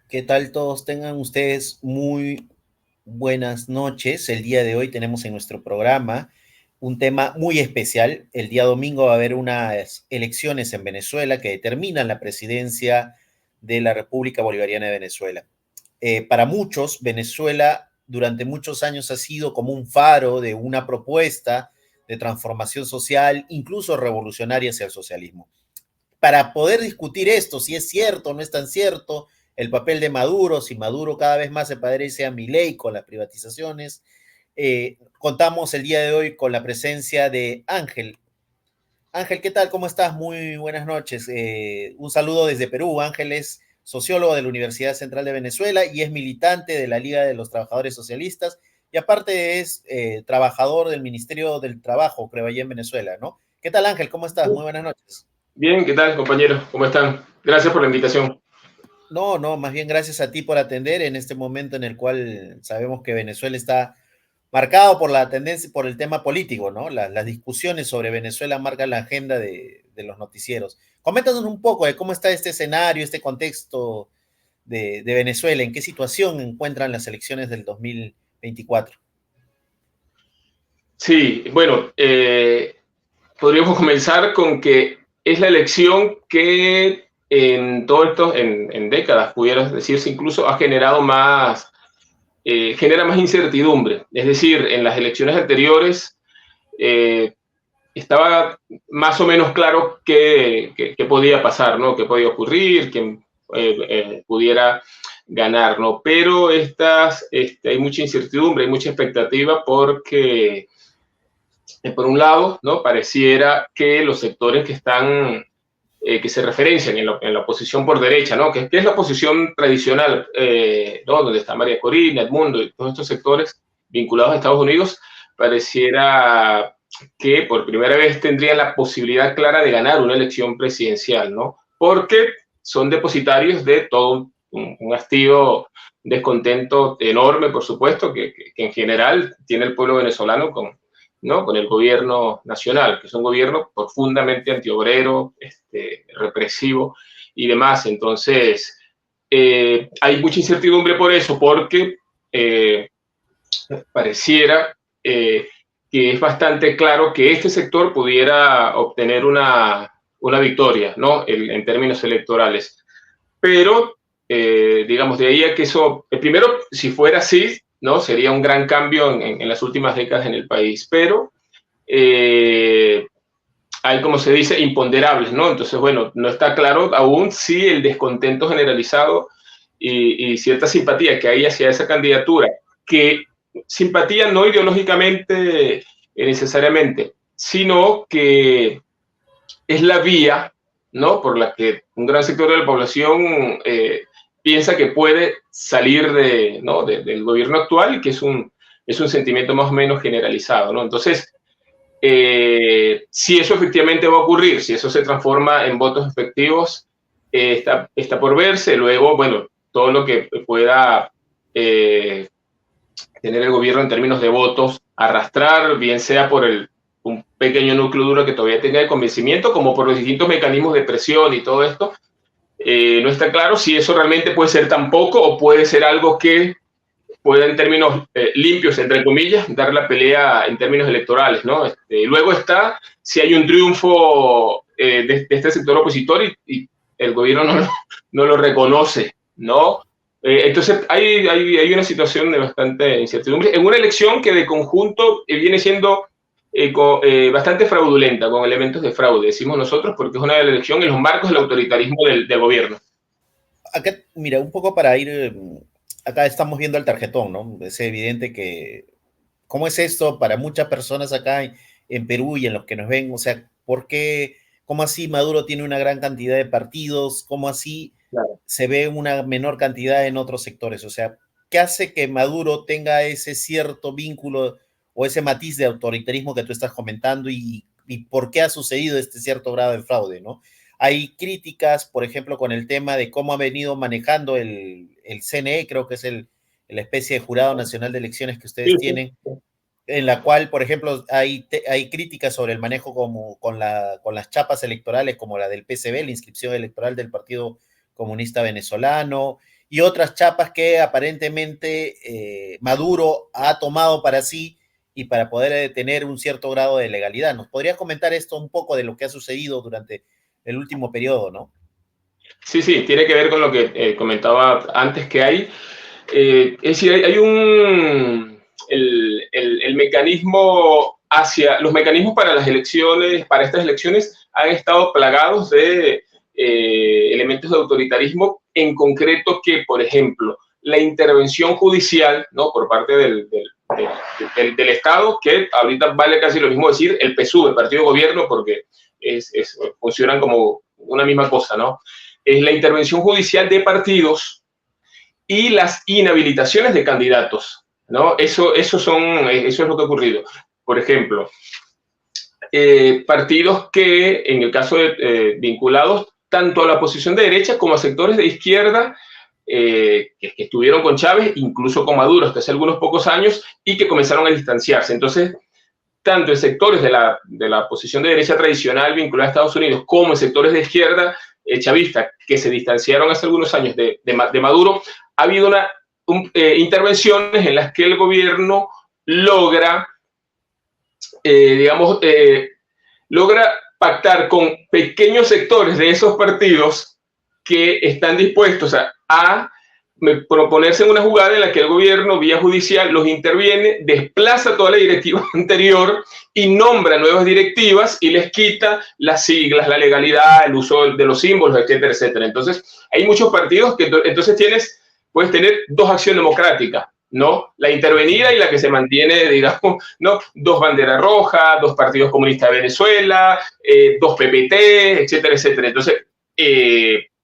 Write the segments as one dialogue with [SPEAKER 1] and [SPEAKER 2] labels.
[SPEAKER 1] ¿Qué tal todos? Tengan ustedes muy buenas noches. El día de hoy tenemos en nuestro programa un tema muy especial. El día domingo va a haber unas elecciones en Venezuela que determinan la presidencia de la República Bolivariana de Venezuela. Para muchos, Venezuela durante muchos años ha sido como un faro de una propuesta de transformación social, incluso revolucionaria hacia el socialismo. Para poder discutir esto, si es cierto o no es tan cierto, el papel de Maduro, si Maduro cada vez más se parece a Milei con las privatizaciones, contamos el día de hoy con la presencia de Ángel. Ángel, ¿qué tal? ¿Cómo estás? Muy buenas noches. Un saludo desde Perú. Ángel es sociólogo de la Universidad Central de Venezuela y es militante de la Liga de los Trabajadores Socialistas y aparte es trabajador del Ministerio del Trabajo, creo, allá en Venezuela, ¿no? ¿Qué tal, Ángel? ¿Cómo estás? Muy buenas noches.
[SPEAKER 2] Bien, ¿qué tal, compañeros? ¿Cómo están? Gracias por la invitación.
[SPEAKER 1] No, no, más bien gracias a ti por atender en este momento en el cual sabemos que Venezuela está marcado por la tendencia, por el tema político, ¿no? Las discusiones sobre Venezuela marcan la agenda de los noticieros. Coméntanos un poco de cómo está este escenario, este contexto de Venezuela, en qué situación encuentran las elecciones del 2024.
[SPEAKER 2] Sí, bueno, podríamos comenzar con que es la elección que en todo esto, en décadas, pudiera decirse incluso, ha generado más, genera más incertidumbre. Es decir, en las elecciones anteriores eh, estaba más o menos claro qué podía pasar, ¿no? Qué podía ocurrir, quién pudiera ganar, ¿no? Pero hay mucha incertidumbre, hay mucha expectativa porque, por un lado, ¿no? Pareciera que los sectores que se referencian en la oposición por derecha, ¿no? Que es la oposición tradicional, ¿no? Donde está María Corina, Edmundo y todos estos sectores vinculados a Estados Unidos, pareciera que por primera vez tendrían la posibilidad clara de ganar una elección presidencial, ¿no? Porque son depositarios de todo un hastío, descontento enorme, por supuesto, que en general tiene el pueblo venezolano ¿no? Con el gobierno nacional, que es un gobierno profundamente antiobrero, represivo y demás. Entonces, hay mucha incertidumbre por eso, porque eh, pareciera que es bastante claro que este sector pudiera obtener una victoria, ¿no? En términos electorales. Pero, digamos, de ahí a que eso, primero, si fuera así, ¿no? Sería un gran cambio en las últimas décadas en el país, pero eh, hay, como se dice, imponderables, ¿no? Entonces, bueno, no está claro aún si el descontento generalizado y cierta simpatía que hay hacia esa candidatura, que simpatía no ideológicamente necesariamente, sino que es la vía, ¿no? Por la que un gran sector de la población piensa que puede salir ¿no? del gobierno actual y que es un sentimiento más o menos generalizado, ¿no? Entonces, si eso efectivamente va a ocurrir, si eso se transforma en votos efectivos, está por verse. Luego, bueno, todo lo que pueda eh, tener el gobierno en términos de votos, arrastrar, bien sea por un pequeño núcleo duro que todavía tenga el convencimiento, como por los distintos mecanismos de presión y todo esto, no está claro si eso realmente puede ser tan poco o puede ser algo que pueda en términos limpios, entre comillas, dar la pelea en términos electorales, ¿no? Luego está si hay un triunfo de este sector opositor y el gobierno no lo reconoce, ¿no? Entonces hay una situación de bastante incertidumbre en una elección que de conjunto viene siendo bastante fraudulenta, con elementos de fraude, decimos nosotros, porque es una elección en los marcos del autoritarismo del gobierno.
[SPEAKER 1] Acá, mira, un poco para ir, acá estamos viendo el tarjetón, ¿no? Es evidente que, ¿cómo es esto para muchas personas acá en Perú y en los que nos ven? O sea, ¿por qué, cómo así Maduro tiene una gran cantidad de partidos? ¿Cómo así
[SPEAKER 2] Claro.
[SPEAKER 1] se ve una menor cantidad en otros sectores? O sea, ¿qué hace que Maduro tenga ese cierto vínculo o ese matiz de autoritarismo que tú estás comentando y por qué ha sucedido este cierto grado de fraude, ¿no? Hay críticas, por ejemplo, con el tema de cómo ha venido manejando el CNE, creo que es la especie de Jurado Nacional de Elecciones que ustedes
[SPEAKER 2] Sí, sí.
[SPEAKER 1] tienen, en la cual, por ejemplo, hay críticas sobre el manejo como, con las chapas electorales, como la del PCB, la inscripción electoral del Partido Comunista Venezolano, y otras chapas que aparentemente Maduro ha tomado para sí y para poder tener un cierto grado de legalidad. ¿Nos podrías comentar esto un poco de lo que ha sucedido durante el último periodo, no?
[SPEAKER 2] Sí, sí, tiene que ver con lo que comentaba antes que hay. Es decir, hay un. El mecanismo hacia. Los mecanismos para las elecciones, para estas elecciones, han estado plagados de elementos de autoritarismo, en concreto que, por ejemplo, la intervención judicial, ¿no? Por parte del Estado, que ahorita vale casi lo mismo decir el PSUV, el Partido de Gobierno, porque funcionan como una misma cosa, ¿no? Es la intervención judicial de partidos y las inhabilitaciones de candidatos, ¿no? Eso es lo que ha ocurrido. Por ejemplo, partidos que, en el caso de vinculados tanto a la oposición de derecha como a sectores de izquierda, que estuvieron con Chávez, incluso con Maduro hasta hace algunos pocos años, y que comenzaron a distanciarse. Entonces, tanto en sectores de la oposición de derecha tradicional vinculada a Estados Unidos, como en sectores de izquierda chavista, que se distanciaron hace algunos años de Maduro, ha habido intervenciones en las que el gobierno logra, logra pactar con pequeños sectores de esos partidos que están dispuestos a proponerse en una jugada en la que el gobierno, vía judicial, los interviene, desplaza toda la directiva anterior y nombra nuevas directivas y les quita las siglas, la legalidad, el uso de los símbolos, etcétera, etcétera. Entonces, hay muchos partidos que entonces puedes tener dos acciones democráticas, ¿no? La intervenida y la que se mantiene, digamos, ¿no? Dos banderas rojas, dos partidos comunistas de Venezuela, dos PPT, etcétera, etcétera.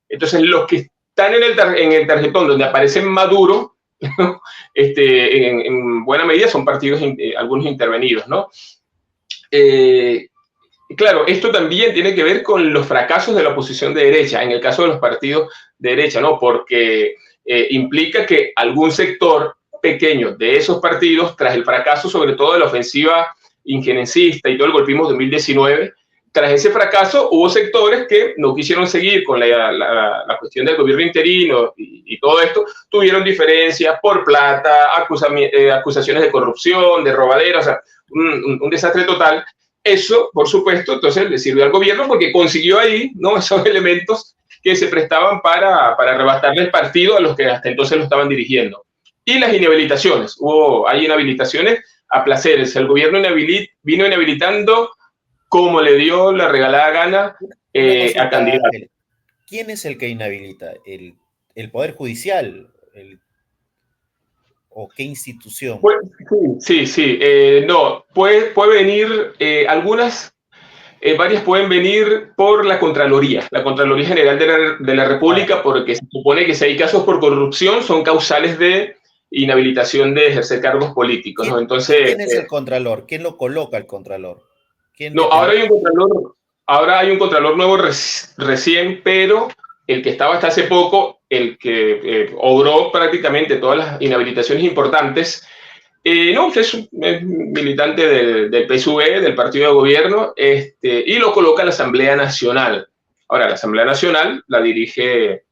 [SPEAKER 2] Entonces los que están en el tarjetón donde aparece Maduro, ¿no? En buena medida son partidos, algunos intervenidos, ¿no? Claro, esto también tiene que ver con los fracasos de la oposición de derecha, en el caso de los partidos de derecha, ¿no? Porque implica que algún sector pequeño de esos partidos, tras el fracaso sobre todo de la ofensiva injerencista y todo el golpismo de 2019, tras ese fracaso hubo sectores que no quisieron seguir con la cuestión del gobierno interino y todo esto, tuvieron diferencias por plata, acusaciones de corrupción, de robadera, o sea, un desastre total. Eso, por supuesto, entonces le sirvió al gobierno porque consiguió ahí, ¿no?, esos elementos que se prestaban para arrebatarle el partido a los que hasta entonces lo estaban dirigiendo. Y las inhabilitaciones. Hay inhabilitaciones a placeres. El gobierno vino inhabilitando como le dio la regalada gana a candidatos.
[SPEAKER 1] ¿Quién es el que inhabilita? ¿El Poder Judicial? ¿O qué institución?
[SPEAKER 2] Sí. No, puede venir varias pueden venir por la Contraloría General de la República, porque se supone que si hay casos por corrupción son causales de inhabilitación de ejercer cargos políticos, ¿no? Entonces,
[SPEAKER 1] ¿quién es el Contralor? ¿Quién lo coloca el Contralor?
[SPEAKER 2] No, ahora hay un Contralor nuevo recién, pero el que estaba hasta hace poco, el que obró prácticamente todas las inhabilitaciones importantes, no, es un militante del PSUV, del partido de gobierno, y lo coloca la Asamblea Nacional. Ahora, la Asamblea Nacional la dirige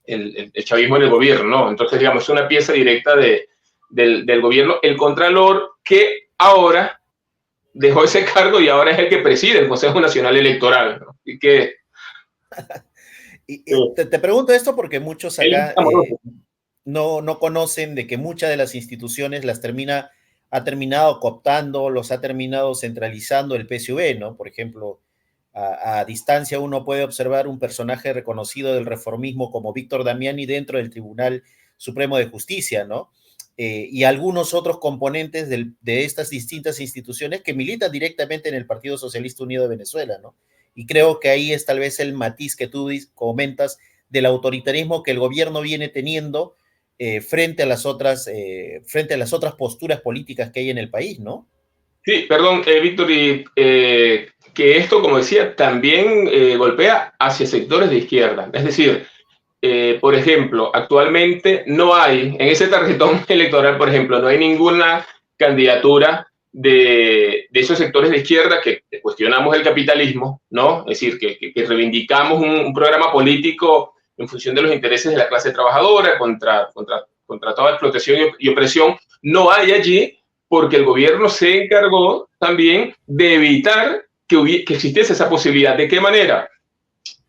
[SPEAKER 2] el chavismo en el gobierno, ¿no? Entonces, digamos, es una pieza directa del gobierno. El Contralor, que ahora dejó ese cargo y ahora es el que preside el Consejo Nacional Electoral, ¿no? Y que...
[SPEAKER 1] te pregunto esto porque muchos acá no conocen de que muchas de las instituciones ha terminado cooptando, los ha terminado centralizando el PSUV, ¿no? Por ejemplo, a distancia uno puede observar un personaje reconocido del reformismo como Víctor Damiani dentro del Tribunal Supremo de Justicia, ¿no? Y algunos otros componentes de estas distintas instituciones que militan directamente en el Partido Socialista Unido de Venezuela, ¿no? Y creo que ahí es tal vez el matiz que tú comentas del autoritarismo que el gobierno viene teniendo frente a las otras posturas políticas que hay en el país, ¿no?
[SPEAKER 2] Sí, perdón, Víctor, y que esto, como decía, también golpea hacia sectores de izquierda. Es decir, por ejemplo, actualmente no hay, en ese tarjetón electoral, por ejemplo, no hay ninguna candidatura de esos sectores de izquierda que cuestionamos el capitalismo, ¿no? Es decir, que reivindicamos un programa político en función de los intereses de la clase trabajadora, contra toda explotación y opresión, no hay allí, porque el gobierno se encargó también de evitar que existiese esa posibilidad. ¿De qué manera?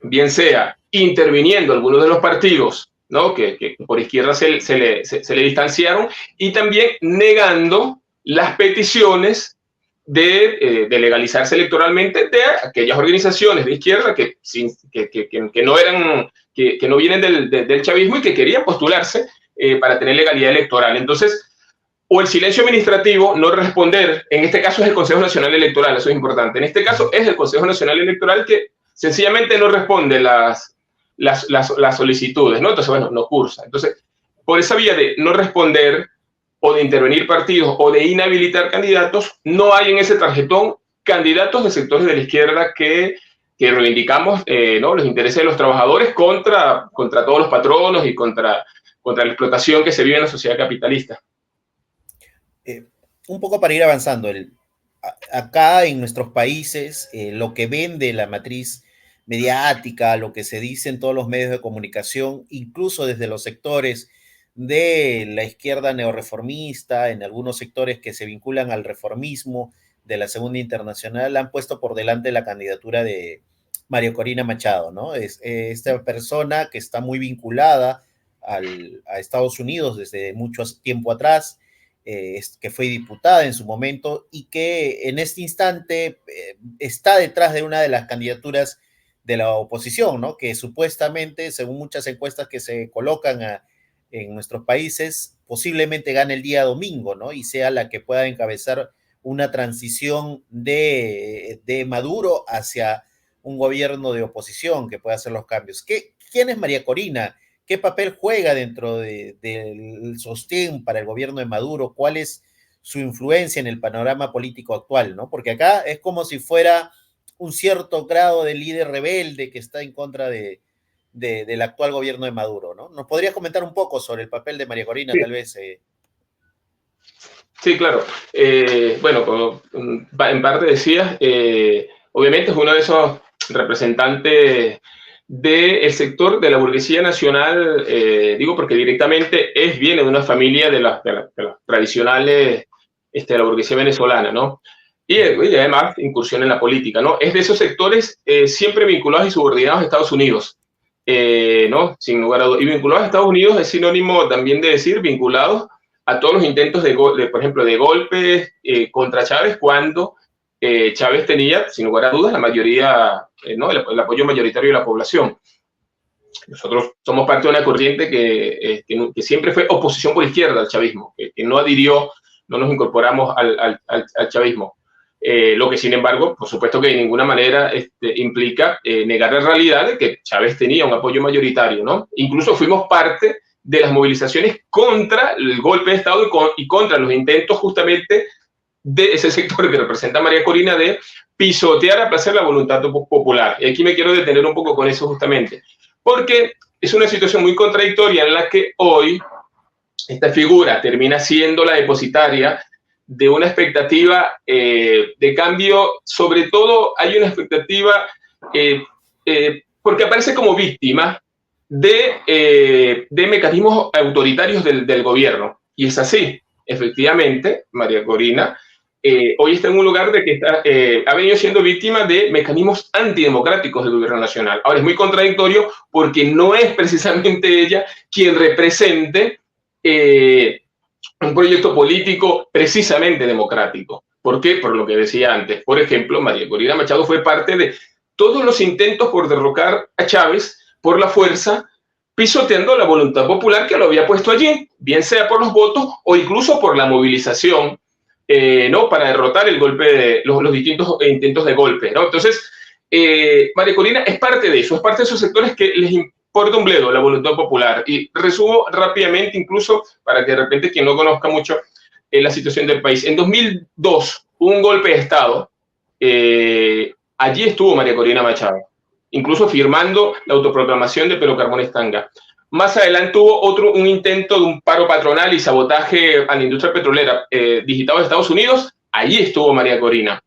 [SPEAKER 2] Bien sea interviniendo algunos de los partidos, ¿no?, que por izquierda se le distanciaron, y también negando las peticiones de legalizarse electoralmente de aquellas organizaciones de izquierda que no vienen del chavismo y que querían postularse para tener legalidad electoral. Entonces, o el silencio administrativo, no responder, en este caso es el Consejo Nacional Electoral, eso es importante, en este caso es el Consejo Nacional Electoral que sencillamente no responde las solicitudes, ¿no? Entonces, bueno, no cursa. Entonces, por esa vía de no responder o de intervenir partidos o de inhabilitar candidatos, no hay en ese tarjetón candidatos de sectores de la izquierda que reivindicamos, ¿no?, los intereses de los trabajadores contra todos los patronos y contra la explotación que se vive en la sociedad capitalista.
[SPEAKER 1] Un poco para ir avanzando, acá en nuestros países, lo que vende la matriz mediática, lo que se dice en todos los medios de comunicación, incluso desde los sectores de la izquierda neorreformista, en algunos sectores que se vinculan al reformismo de la Segunda Internacional, han puesto por delante la candidatura de María Corina Machado, ¿no? Es esta persona que está muy vinculada a Estados Unidos desde mucho tiempo atrás, que fue diputada en su momento y que en este instante está detrás de una de las candidaturas de la oposición, ¿no?, que supuestamente, según muchas encuestas que se colocan en nuestros países, posiblemente gane el día domingo, ¿no?, y sea la que pueda encabezar una transición de Maduro hacia un gobierno de oposición que pueda hacer los cambios. ¿Quién es María Corina? ¿Qué papel juega dentro del sostén para el gobierno de Maduro? ¿Cuál es su influencia en el panorama político actual, ¿no? Porque acá es como si fuera un cierto grado de líder rebelde que está en contra del actual gobierno de Maduro, ¿no? ¿Nos podrías comentar un poco sobre el papel de María Corina,
[SPEAKER 2] sí,
[SPEAKER 1] tal vez?
[SPEAKER 2] Sí, claro. Bueno, como en parte decías, obviamente es uno de esos representantes del sector de la burguesía nacional, digo porque directamente viene de una familia de las tradicionales de la burguesía venezolana, ¿no? Y además incursión en la política, ¿no? Es de esos sectores siempre vinculados y subordinados a Estados Unidos, ¿no? Sin lugar a dudas. Y vinculados a Estados Unidos es sinónimo también de decir vinculados a todos los intentos por ejemplo, de golpes contra Chávez, cuando Chávez tenía, sin lugar a dudas, la mayoría, ¿no?, el apoyo mayoritario de la población. Nosotros somos parte de una corriente que siempre fue oposición por izquierda al chavismo, que no adhirió, no nos incorporamos al chavismo. Lo que, sin embargo, por supuesto que de ninguna manera implica negar la realidad de que Chávez tenía un apoyo mayoritario, ¿no? Incluso fuimos parte de las movilizaciones contra el golpe de Estado y contra los intentos justamente de ese sector que representa a María Corina de pisotear, aplacar la voluntad popular. Y aquí me quiero detener un poco con eso justamente, porque es una situación muy contradictoria en la que hoy esta figura termina siendo la depositaria de una expectativa de cambio. Sobre todo hay una expectativa porque aparece como víctima de mecanismos autoritarios del gobierno. Y es así, efectivamente, María Corina hoy está en un lugar de que ha venido siendo víctima de mecanismos antidemocráticos del gobierno nacional. Ahora, es muy contradictorio porque no es precisamente ella quien represente un proyecto político precisamente democrático. ¿Por qué? Por lo que decía antes. Por ejemplo, María Corina Machado fue parte de todos los intentos por derrocar a Chávez por la fuerza, pisoteando la voluntad popular que lo había puesto allí, bien sea por los votos o incluso por la movilización, ¿no?, para derrotar el golpe los distintos intentos de golpe, ¿no? Entonces, María Corina es parte de eso, es parte de esos sectores que les importa un bledo la voluntad popular. Y resumo rápidamente, incluso para que de repente quien no conozca mucho la situación del país. En 2002 hubo un golpe de Estado, allí estuvo María Corina Machado, incluso firmando la autoproclamación de Pedro Carmona Stanga. Más adelante hubo un intento de un paro patronal y sabotaje a la industria petrolera digitado en Estados Unidos. Allí estuvo María Corina.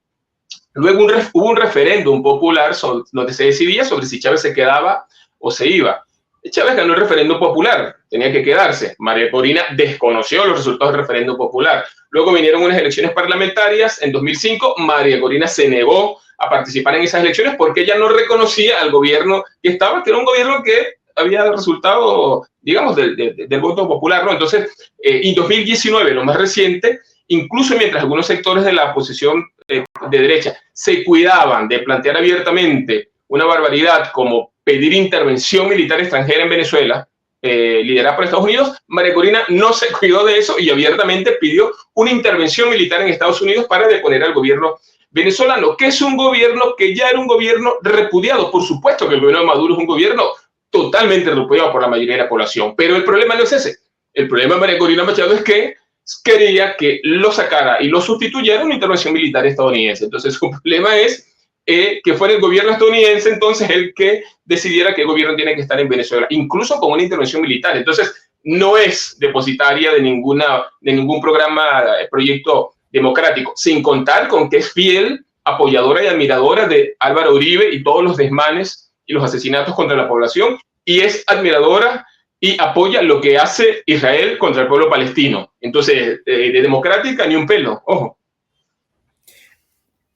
[SPEAKER 2] Luego hubo un referéndum popular donde se decidía sobre si Chávez se quedaba o se iba. Chávez ganó el referéndum popular, tenía que quedarse. María Corina desconoció los resultados del referéndum popular. Luego vinieron unas elecciones parlamentarias en 2005. María Corina se negó a participar en esas elecciones porque ella no reconocía al gobierno que estaba, que era un gobierno que había resultado, digamos, del voto popular, ¿no? Entonces, en 2019, lo más reciente, incluso mientras algunos sectores de la oposición de derecha se cuidaban de plantear abiertamente una barbaridad como pedir intervención militar extranjera en Venezuela, liderada por Estados Unidos, María Corina no se cuidó de eso y abiertamente pidió una intervención militar en Estados Unidos para deponer al gobierno venezolano, que es un gobierno que ya era un gobierno repudiado. Por supuesto que el gobierno de Maduro es un gobierno totalmente repudiado por la mayoría de la población, pero el problema no es ese. El problema de María Corina Machado es que quería que lo sacara y lo sustituyera una intervención militar estadounidense. Entonces, su problema es que fuera el gobierno estadounidense entonces el que decidiera qué gobierno tiene que estar en Venezuela, incluso con una intervención militar. Entonces, no es depositaria de ningún programa, proyecto democrático, sin contar con que es fiel apoyadora y admiradora de Álvaro Uribe y todos los desmanes y los asesinatos contra la población, y es admiradora y apoya lo que hace Israel contra el pueblo palestino. Entonces, de democrática ni un pelo, ojo.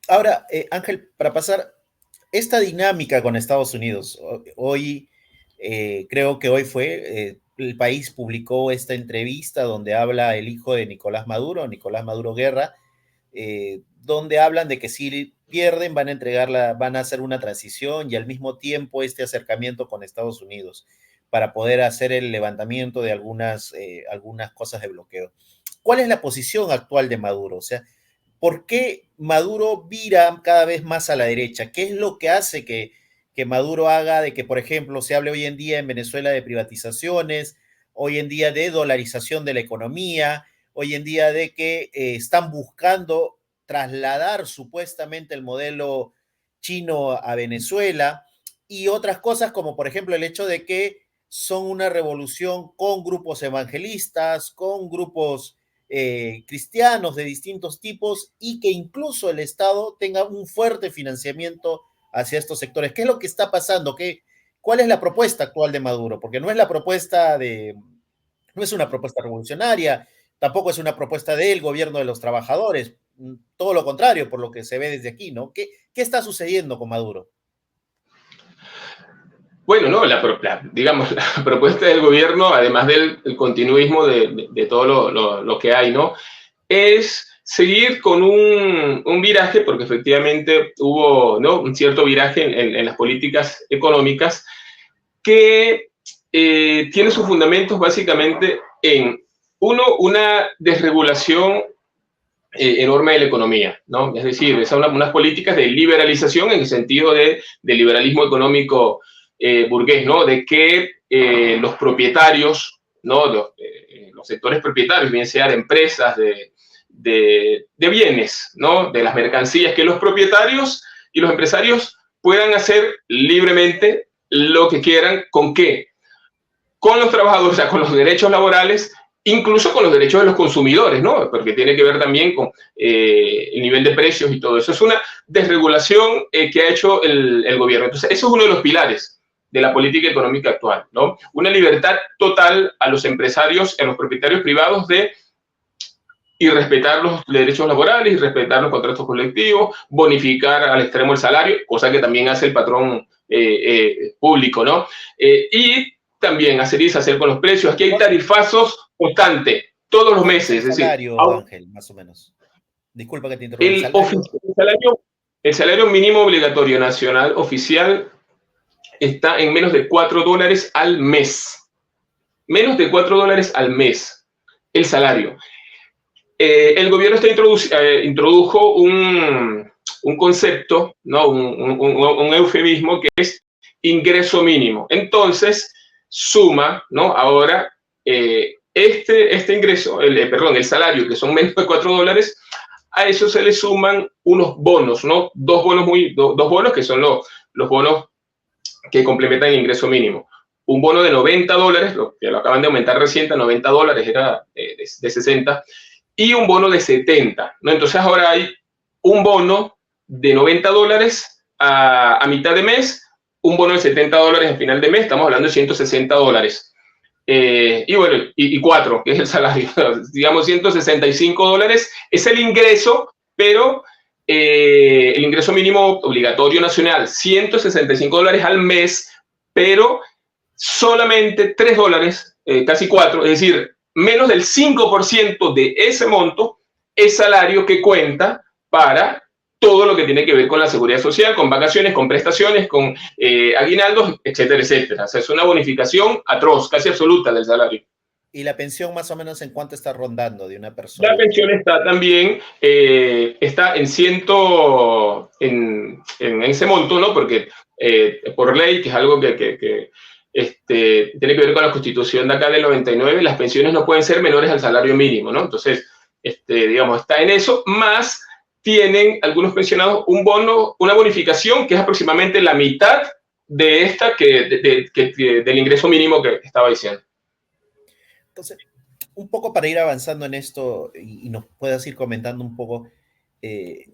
[SPEAKER 1] Ahora, Ángel, para pasar, esta dinámica con Estados Unidos, hoy, creo que hoy fue, el país publicó esta entrevista donde habla el hijo de Nicolás Maduro Guerra, donde hablan de que si pierden van a hacer una transición y al mismo tiempo este acercamiento con Estados Unidos para poder hacer el levantamiento de algunas cosas de bloqueo. ¿Cuál es la posición actual de Maduro? O sea, ¿por qué Maduro vira cada vez más a la derecha? ¿Qué es lo que hace que Maduro haga de que, por ejemplo, se hable hoy en día en Venezuela de privatizaciones, hoy en día de dolarización de la economía, hoy en día de que están buscando trasladar supuestamente el modelo chino a Venezuela y otras cosas como, por ejemplo, el hecho de que son una revolución con grupos evangelistas, con grupos cristianos de distintos tipos y que incluso el Estado tenga un fuerte financiamiento hacia estos sectores? ¿Qué es lo que está pasando? ¿Cuál es la propuesta actual de Maduro? Porque no es no es una propuesta revolucionaria, tampoco es una propuesta del gobierno de los trabajadores, todo lo contrario, por lo que se ve desde aquí, ¿no? ¿Qué está sucediendo con Maduro?
[SPEAKER 2] Bueno, no, digamos, la propuesta del gobierno, además del continuismo de todo lo que hay, ¿no? Es seguir con un viraje, porque efectivamente hubo, ¿no?, un cierto viraje en las políticas económicas que tiene sus fundamentos básicamente en, uno, una desregulación enorme de la economía, ¿no? Es decir, son unas políticas de liberalización en el sentido de liberalismo económico burgués, ¿no? De que los propietarios, ¿no? Los sectores propietarios, bien sea de empresas, de bienes, ¿no? De las mercancías, que los propietarios y los empresarios puedan hacer libremente lo que quieran. ¿Con qué? Con los trabajadores, o sea, con los derechos laborales, incluso con los derechos de los consumidores, ¿no? Porque tiene que ver también con el nivel de precios y todo eso. Es una desregulación que ha hecho el gobierno. Entonces, eso es uno de los pilares de la política económica actual, ¿no? Una libertad total a los empresarios, a los propietarios privados y respetar los derechos laborales y respetar los contratos colectivos, bonificar al extremo el salario, cosa que también hace el patrón público, ¿no? Y también hacer y deshacer con los precios. Aquí hay tarifazos constantes, todos los meses.
[SPEAKER 1] El salario, es decir, Ángel, más o menos. Disculpa que te interrumpa.
[SPEAKER 2] El salario mínimo obligatorio nacional oficial está en menos de $4 al mes. Menos de $4 al mes el salario. El gobierno introdujo un concepto, ¿no? un eufemismo que es ingreso mínimo. Entonces, suma, ¿no? Ahora, este ingreso, el salario, que son menos de $4, a eso se le suman unos bonos, ¿no? Dos bonos que son los bonos que complementan el ingreso mínimo. Un bono de $90, que lo acaban de aumentar reciente a $90, era de 60, y un bono de 70, ¿no? Entonces ahora hay un bono de $90 a mitad de mes, un bono de $70 a final de mes, estamos hablando de $160. Y bueno, y 4, que es el salario, digamos $165 es el ingreso, pero el ingreso mínimo obligatorio nacional, $165 al mes, pero solamente $3, casi 4, es decir, menos del 5% de ese monto es salario que cuenta para todo lo que tiene que ver con la seguridad social, con vacaciones, con prestaciones, con aguinaldos, etcétera, etcétera. O sea, es una bonificación atroz, casi absoluta del salario.
[SPEAKER 1] ¿Y la pensión más o menos en cuánto está rondando de una persona?
[SPEAKER 2] La pensión está también, está en ese monto, ¿no? Porque por ley, que es algo que tiene que ver con la Constitución de acá del 99, las pensiones no pueden ser menores al salario mínimo, ¿no? Entonces, digamos, está en eso, más tienen algunos pensionados un bono, una bonificación que es aproximadamente la mitad de esta del ingreso mínimo que estaba diciendo.
[SPEAKER 1] Entonces, un poco para ir avanzando en esto y nos puedas ir comentando un poco,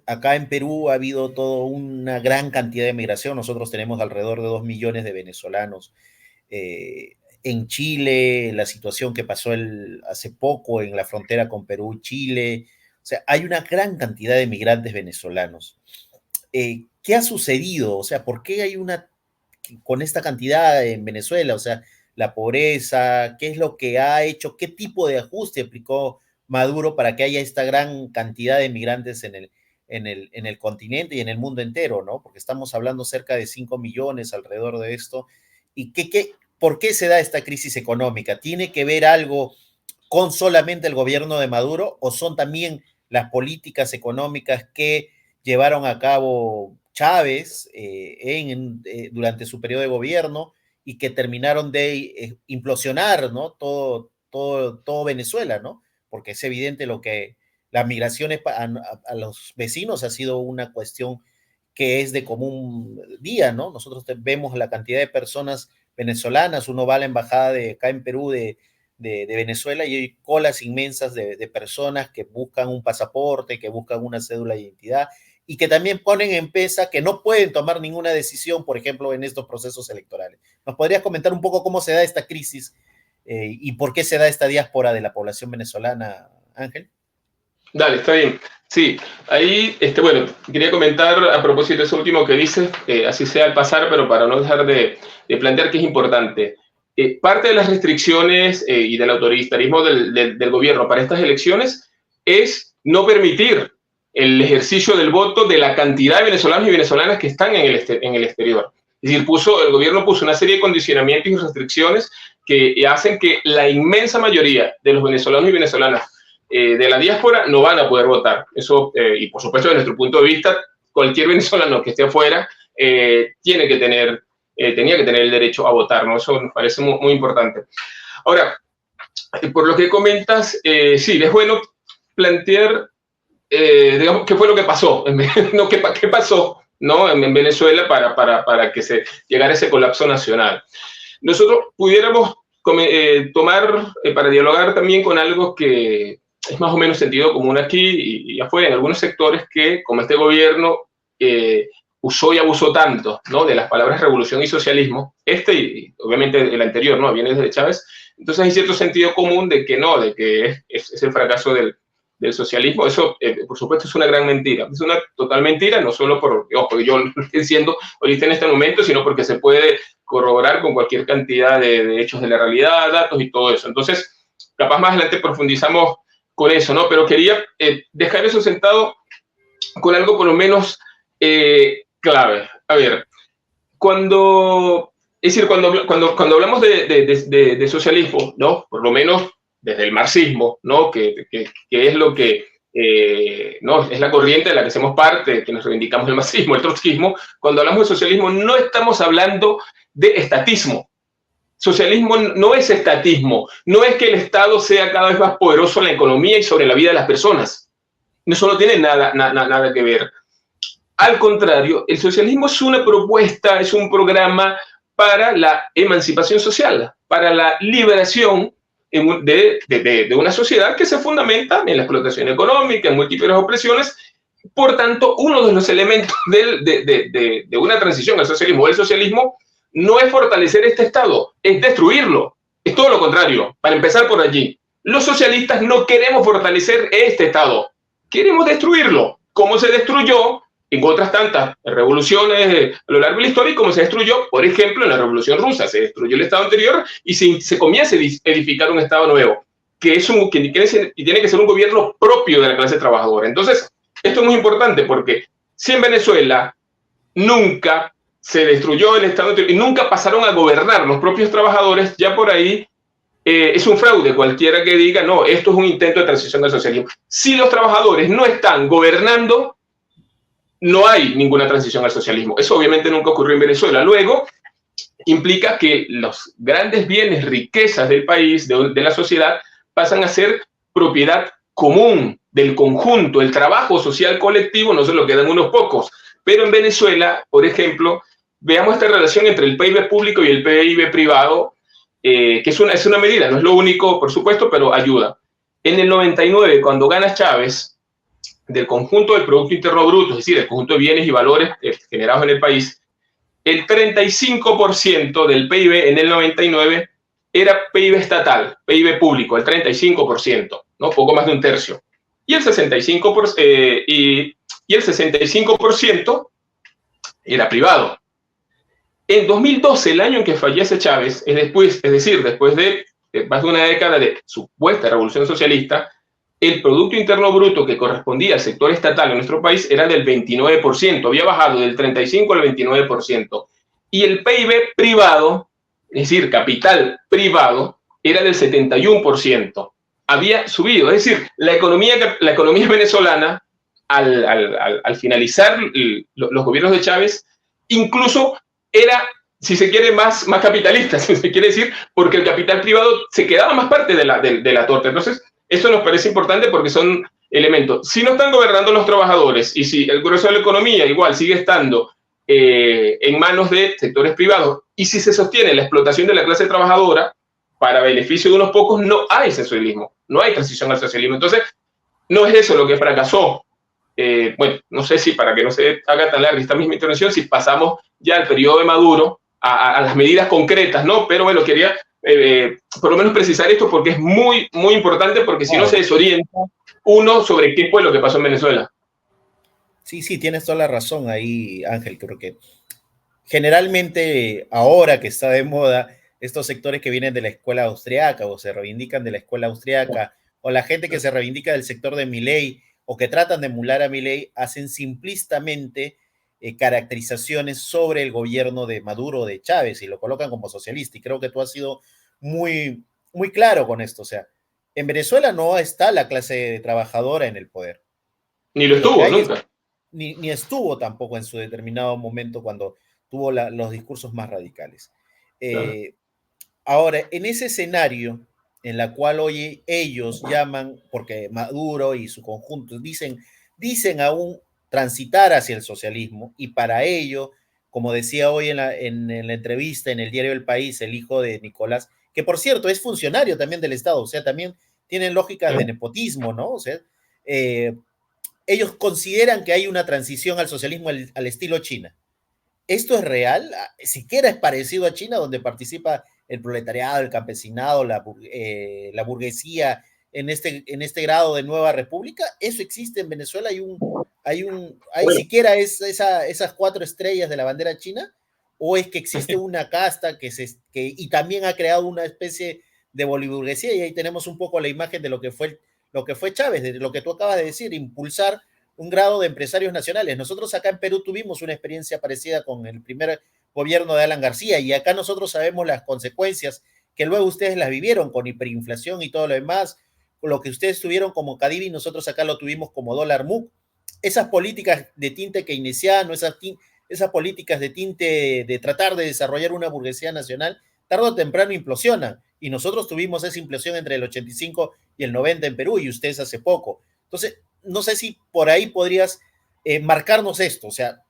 [SPEAKER 1] acá en Perú ha habido toda una gran cantidad de migración, nosotros tenemos alrededor de 2 millones de venezolanos. En Chile, la situación que pasó hace poco en la frontera con Perú y Chile, o sea, hay una gran cantidad de migrantes venezolanos. ¿Qué ha sucedido? O sea, ¿por qué hay con esta cantidad en Venezuela? O sea, la pobreza, ¿qué es lo que ha hecho? ¿Qué tipo de ajuste aplicó Maduro para que haya esta gran cantidad de migrantes en el continente y en el mundo entero, ¿no? Porque estamos hablando cerca de 5 millones alrededor de esto. ¿Y por qué se da esta crisis económica? ¿Tiene que ver algo con solamente el gobierno de Maduro o son también las políticas económicas que llevaron a cabo Chávez durante su periodo de gobierno y que terminaron de implosionar, ¿no? todo Venezuela, ¿no? Porque es evidente lo que las migraciones a los vecinos ha sido una cuestión que es de común día, ¿no? Nosotros vemos la cantidad de personas venezolanas, uno va a la embajada de acá en Perú de Venezuela y hay colas inmensas de personas que buscan un pasaporte, que buscan una cédula de identidad y que también ponen en pesa que no pueden tomar ninguna decisión, por ejemplo, en estos procesos electorales. ¿Nos podrías comentar un poco cómo se da esta crisis y por qué se da esta diáspora de la población venezolana, Ángel?
[SPEAKER 2] Dale, está bien. Sí, ahí, bueno, quería comentar a propósito de eso último que dices, así sea al pasar, pero para no dejar de plantear que es importante. Parte de las restricciones y del autoritarismo del gobierno para estas elecciones es no permitir el ejercicio del voto de la cantidad de venezolanos y venezolanas que están en el exterior. Es decir, el gobierno puso una serie de condicionamientos y restricciones que hacen que la inmensa mayoría de los venezolanos y venezolanas de la diáspora no van a poder votar. Eso, y por supuesto, desde nuestro punto de vista, cualquier venezolano que esté afuera tenía que tener el derecho a votar, ¿no? Eso nos parece muy, muy importante. Ahora, por lo que comentas, sí, es bueno plantear, digamos, qué fue lo que pasó, no, qué pasó, ¿no? en Venezuela para que se llegara a ese colapso nacional. Nosotros pudiéramos tomar, para dialogar también con algo que es más o menos sentido común aquí y afuera, en algunos sectores que, como este gobierno, usó y abusó tanto, ¿no? De las palabras revolución y socialismo, y obviamente el anterior, ¿no? Viene desde Chávez, entonces hay cierto sentido común de que no, de que es el fracaso del socialismo. Eso, por supuesto, es una gran mentira. Es una total mentira, no solo porque yo lo estoy diciendo ahorita en este momento, sino porque se puede corroborar con cualquier cantidad de hechos de la realidad, datos y todo eso. Entonces, capaz más adelante profundizamos con eso, ¿no? Pero quería dejar eso sentado con algo por lo menos clave. A ver, cuando hablamos de socialismo, ¿no? Por lo menos desde el marxismo, ¿no? Que es lo que no es la corriente de la que hacemos parte, que nos reivindicamos el marxismo, el trotskismo. Cuando hablamos de socialismo no estamos hablando de estatismo. Socialismo no es estatismo, no es que el Estado sea cada vez más poderoso en la economía y sobre la vida de las personas. Eso no tiene nada que ver. Al contrario, el socialismo es una propuesta, es un programa para la emancipación social, para la liberación de una sociedad que se fundamenta en la explotación económica, en múltiples opresiones, Por tanto, uno de los elementos de una transición al socialismo o el socialismo no es fortalecer este Estado, es destruirlo. Es todo lo contrario, para empezar por allí. Los socialistas no queremos fortalecer este Estado, queremos destruirlo. ¿Cómo se destruyó en otras tantas revoluciones a lo largo de la historia y cómo se destruyó, por ejemplo, en la Revolución Rusa? Se destruyó el Estado anterior y se comienza a edificar un Estado nuevo, que tiene que ser un gobierno propio de la clase trabajadora. Entonces, esto es muy importante porque si en Venezuela nunca se destruyó el Estado y nunca pasaron a gobernar los propios trabajadores, ya por ahí es un fraude cualquiera que diga, no, esto es un intento de transición al socialismo. Si los trabajadores no están gobernando, no hay ninguna transición al socialismo. Eso obviamente nunca ocurrió en Venezuela. Luego, implica que los grandes bienes, riquezas del país, de la sociedad, pasan a ser propiedad común del conjunto. El trabajo social colectivo no se lo quedan unos pocos. Pero en Venezuela, por ejemplo, veamos esta relación entre el PIB público y el PIB privado, que es una medida, no es lo único, por supuesto, pero ayuda. En el 99, cuando gana Chávez, del conjunto del Producto Interno Bruto, es decir, el conjunto de bienes y valores generados en el país, el 35% del PIB en el 99 era PIB estatal, PIB público, el 35%, ¿no? Poco más de un tercio. Y el 65%, y el 65% era privado. En 2012, el año en que fallece Chávez, es decir, después de más de una década de supuesta revolución socialista, el Producto Interno Bruto que correspondía al sector estatal en nuestro país era del 29%, había bajado del 35% al 29%. Y el PIB privado, es decir, capital privado, era del 71%. Había subido, es decir, la economía venezolana, al finalizar los gobiernos de Chávez, incluso era, si se quiere, más capitalista, si se quiere decir, porque el capital privado se quedaba más parte de la torta. Entonces, esto nos parece importante porque son elementos. Si no están gobernando los trabajadores y si el grueso de la economía igual sigue estando en manos de sectores privados y si se sostiene la explotación de la clase trabajadora para beneficio de unos pocos, no hay socialismo, no hay transición al socialismo. Entonces, no es eso lo que fracasó. Bueno, no sé si para que no se haga tan larga esta misma intervención, si pasamos ya al periodo de Maduro a las medidas concretas, ¿no? Pero bueno, quería por lo menos precisar esto porque es muy, muy importante, porque si no se desorienta uno sobre qué fue lo que pasó en Venezuela.
[SPEAKER 1] Sí, sí, tienes toda la razón ahí, Ángel. Creo que generalmente ahora que está de moda estos sectores que vienen de la escuela austriaca o se reivindican de la escuela austriaca o la gente que se reivindica del sector de Milei o que tratan de emular a Milei hacen simplistamente caracterizaciones sobre el gobierno de Maduro o de Chávez y lo colocan como socialista. Y creo que tú has sido muy, muy claro con esto. O sea, en Venezuela no está la clase trabajadora en el poder.
[SPEAKER 2] Ni lo estuvo, nunca.
[SPEAKER 1] Ni estuvo tampoco en su determinado momento cuando tuvo los discursos más radicales.
[SPEAKER 2] Claro.
[SPEAKER 1] Ahora, en ese escenario en la cual hoy ellos llaman, porque Maduro y su conjunto dicen aún transitar hacia el socialismo y para ello, como decía hoy en la entrevista en el diario El País, el hijo de Nicolás, que por cierto es funcionario también del Estado, o sea, también tienen lógicas de nepotismo, ¿no? O sea, ellos consideran que hay una transición al socialismo al estilo China. ¿Esto es real? ¿Siquiera es parecido a China, donde participa el proletariado, el campesinado, la burguesía en este grado de nueva república? ¿Eso existe en Venezuela? ¿Hay siquiera esas 4 estrellas de la bandera china? ¿O es que existe una casta y también ha creado una especie de boliburguesía? Y ahí tenemos un poco la imagen de lo que fue Chávez, de lo que tú acabas de decir, impulsar un grado de empresarios nacionales. Nosotros acá en Perú tuvimos una experiencia parecida con el primer gobierno de Alan García y acá nosotros sabemos las consecuencias que luego ustedes las vivieron con hiperinflación y todo lo demás, con lo que ustedes tuvieron como Cadivi, nosotros acá lo tuvimos como dólar MUC. Esas políticas de tinte keynesiano, esas políticas de tinte de tratar de desarrollar una burguesía nacional, tarde o temprano implosionan. Y nosotros tuvimos esa implosión entre el 85 y el 90 en Perú y ustedes hace poco. Entonces, no sé si por ahí podrías marcarnos esto, o sea,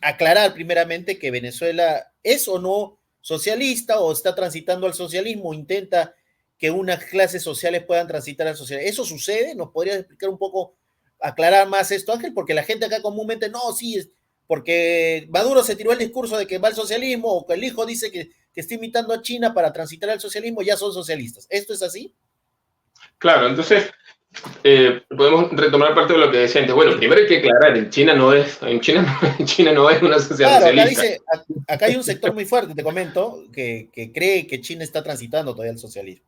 [SPEAKER 1] aclarar primeramente que Venezuela es o no socialista o está transitando al socialismo, intenta que unas clases sociales puedan transitar al socialismo. ¿Eso sucede? ¿Nos podrías explicar un poco aclarar más esto, Ángel? Porque la gente acá comúnmente, no, sí, porque Maduro se tiró el discurso de que va al socialismo, o que el hijo dice que está imitando a China para transitar al socialismo, ya son socialistas. ¿Esto es así?
[SPEAKER 2] Claro, entonces podemos retomar parte de lo que decía antes. Bueno, primero hay que aclarar, China no es una sociedad
[SPEAKER 1] Claro, acá
[SPEAKER 2] socialista.
[SPEAKER 1] dice, acá hay un sector muy fuerte, te comento, que cree que China está transitando todavía al socialismo.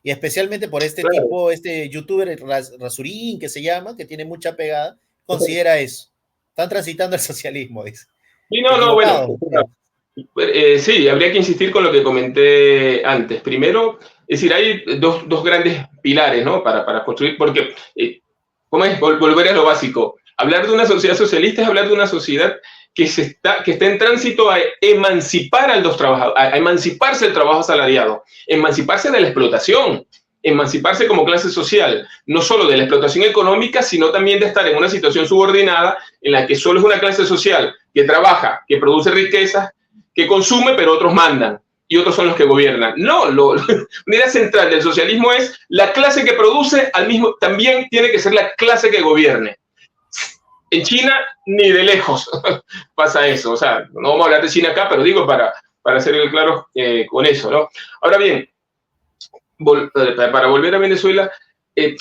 [SPEAKER 1] Y especialmente por este
[SPEAKER 2] Claro.
[SPEAKER 1] tipo, este youtuber Rasurín, que se llama, que tiene mucha pegada, considera eso. Están transitando al socialismo, dice.
[SPEAKER 2] Y no, no, bueno,
[SPEAKER 1] Equivocado.
[SPEAKER 2] sí, habría que insistir con lo que comenté antes. Primero, es decir, hay dos grandes pilares, ¿no? Para construir, porque, ¿cómo es? Volver a lo básico. Hablar de una sociedad socialista es hablar de una sociedad que está en tránsito a emancipar a los trabajadores, a emanciparse del trabajo asalariado, emanciparse de la explotación, emanciparse como clase social, no solo de la explotación económica, sino también de estar en una situación subordinada en la que solo es una clase social que trabaja, que produce riquezas, que consume, pero otros mandan y otros son los que gobiernan. No, la idea central del socialismo es la clase que produce también tiene que ser la clase que gobierne. En China, ni de lejos pasa eso. O sea, no vamos a hablar de China acá, pero digo para ser claros con eso, ¿no? Ahora bien, para volver a Venezuela,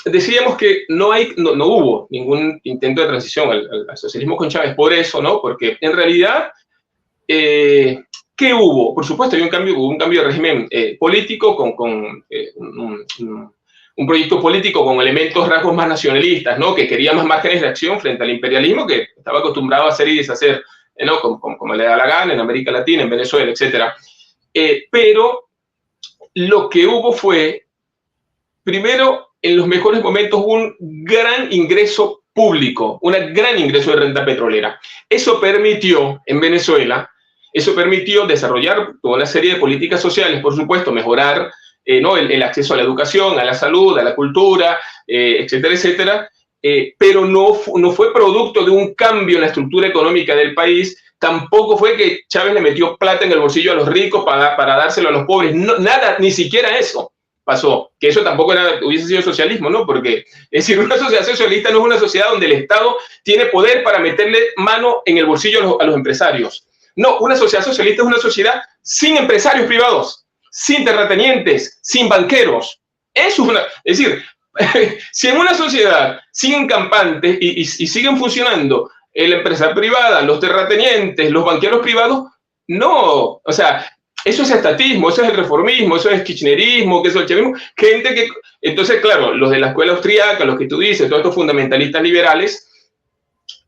[SPEAKER 2] decíamos que no hubo ningún intento de transición al socialismo con Chávez por eso, ¿no? Porque en realidad, ¿qué hubo? Por supuesto, hubo un cambio de régimen político con un proyecto político con elementos, rasgos más nacionalistas, ¿no? Que quería más márgenes de acción frente al imperialismo que estaba acostumbrado a hacer y deshacer, ¿no? Como le da la gana en América Latina, en Venezuela, etc. Pero lo que hubo fue, primero, en los mejores momentos hubo un gran ingreso público, un gran ingreso de renta petrolera. Eso permitió en Venezuela, desarrollar toda una serie de políticas sociales, por supuesto, mejorar ¿no? el acceso a la educación, a la salud, a la cultura, etcétera, etcétera, pero no fue producto de un cambio en la estructura económica del país. Tampoco fue que Chávez le metió plata en el bolsillo a los ricos para dárselo a los pobres. No, nada, ni siquiera eso pasó. Que eso tampoco hubiese sido socialismo, ¿no? Porque, es decir, una sociedad socialista no es una sociedad donde el Estado tiene poder para meterle mano en el bolsillo a los empresarios. No, una sociedad socialista es una sociedad sin empresarios privados, sin terratenientes, sin banqueros. Eso es decir, si en una sociedad siguen campantes y siguen funcionando la empresa privada, los terratenientes, los banqueros privados, no, o sea, eso es estatismo, eso es el reformismo, eso es kirchnerismo, que eso es el chavismo, gente que, entonces, claro, los de la escuela austríaca, los que tú dices, todos estos fundamentalistas liberales,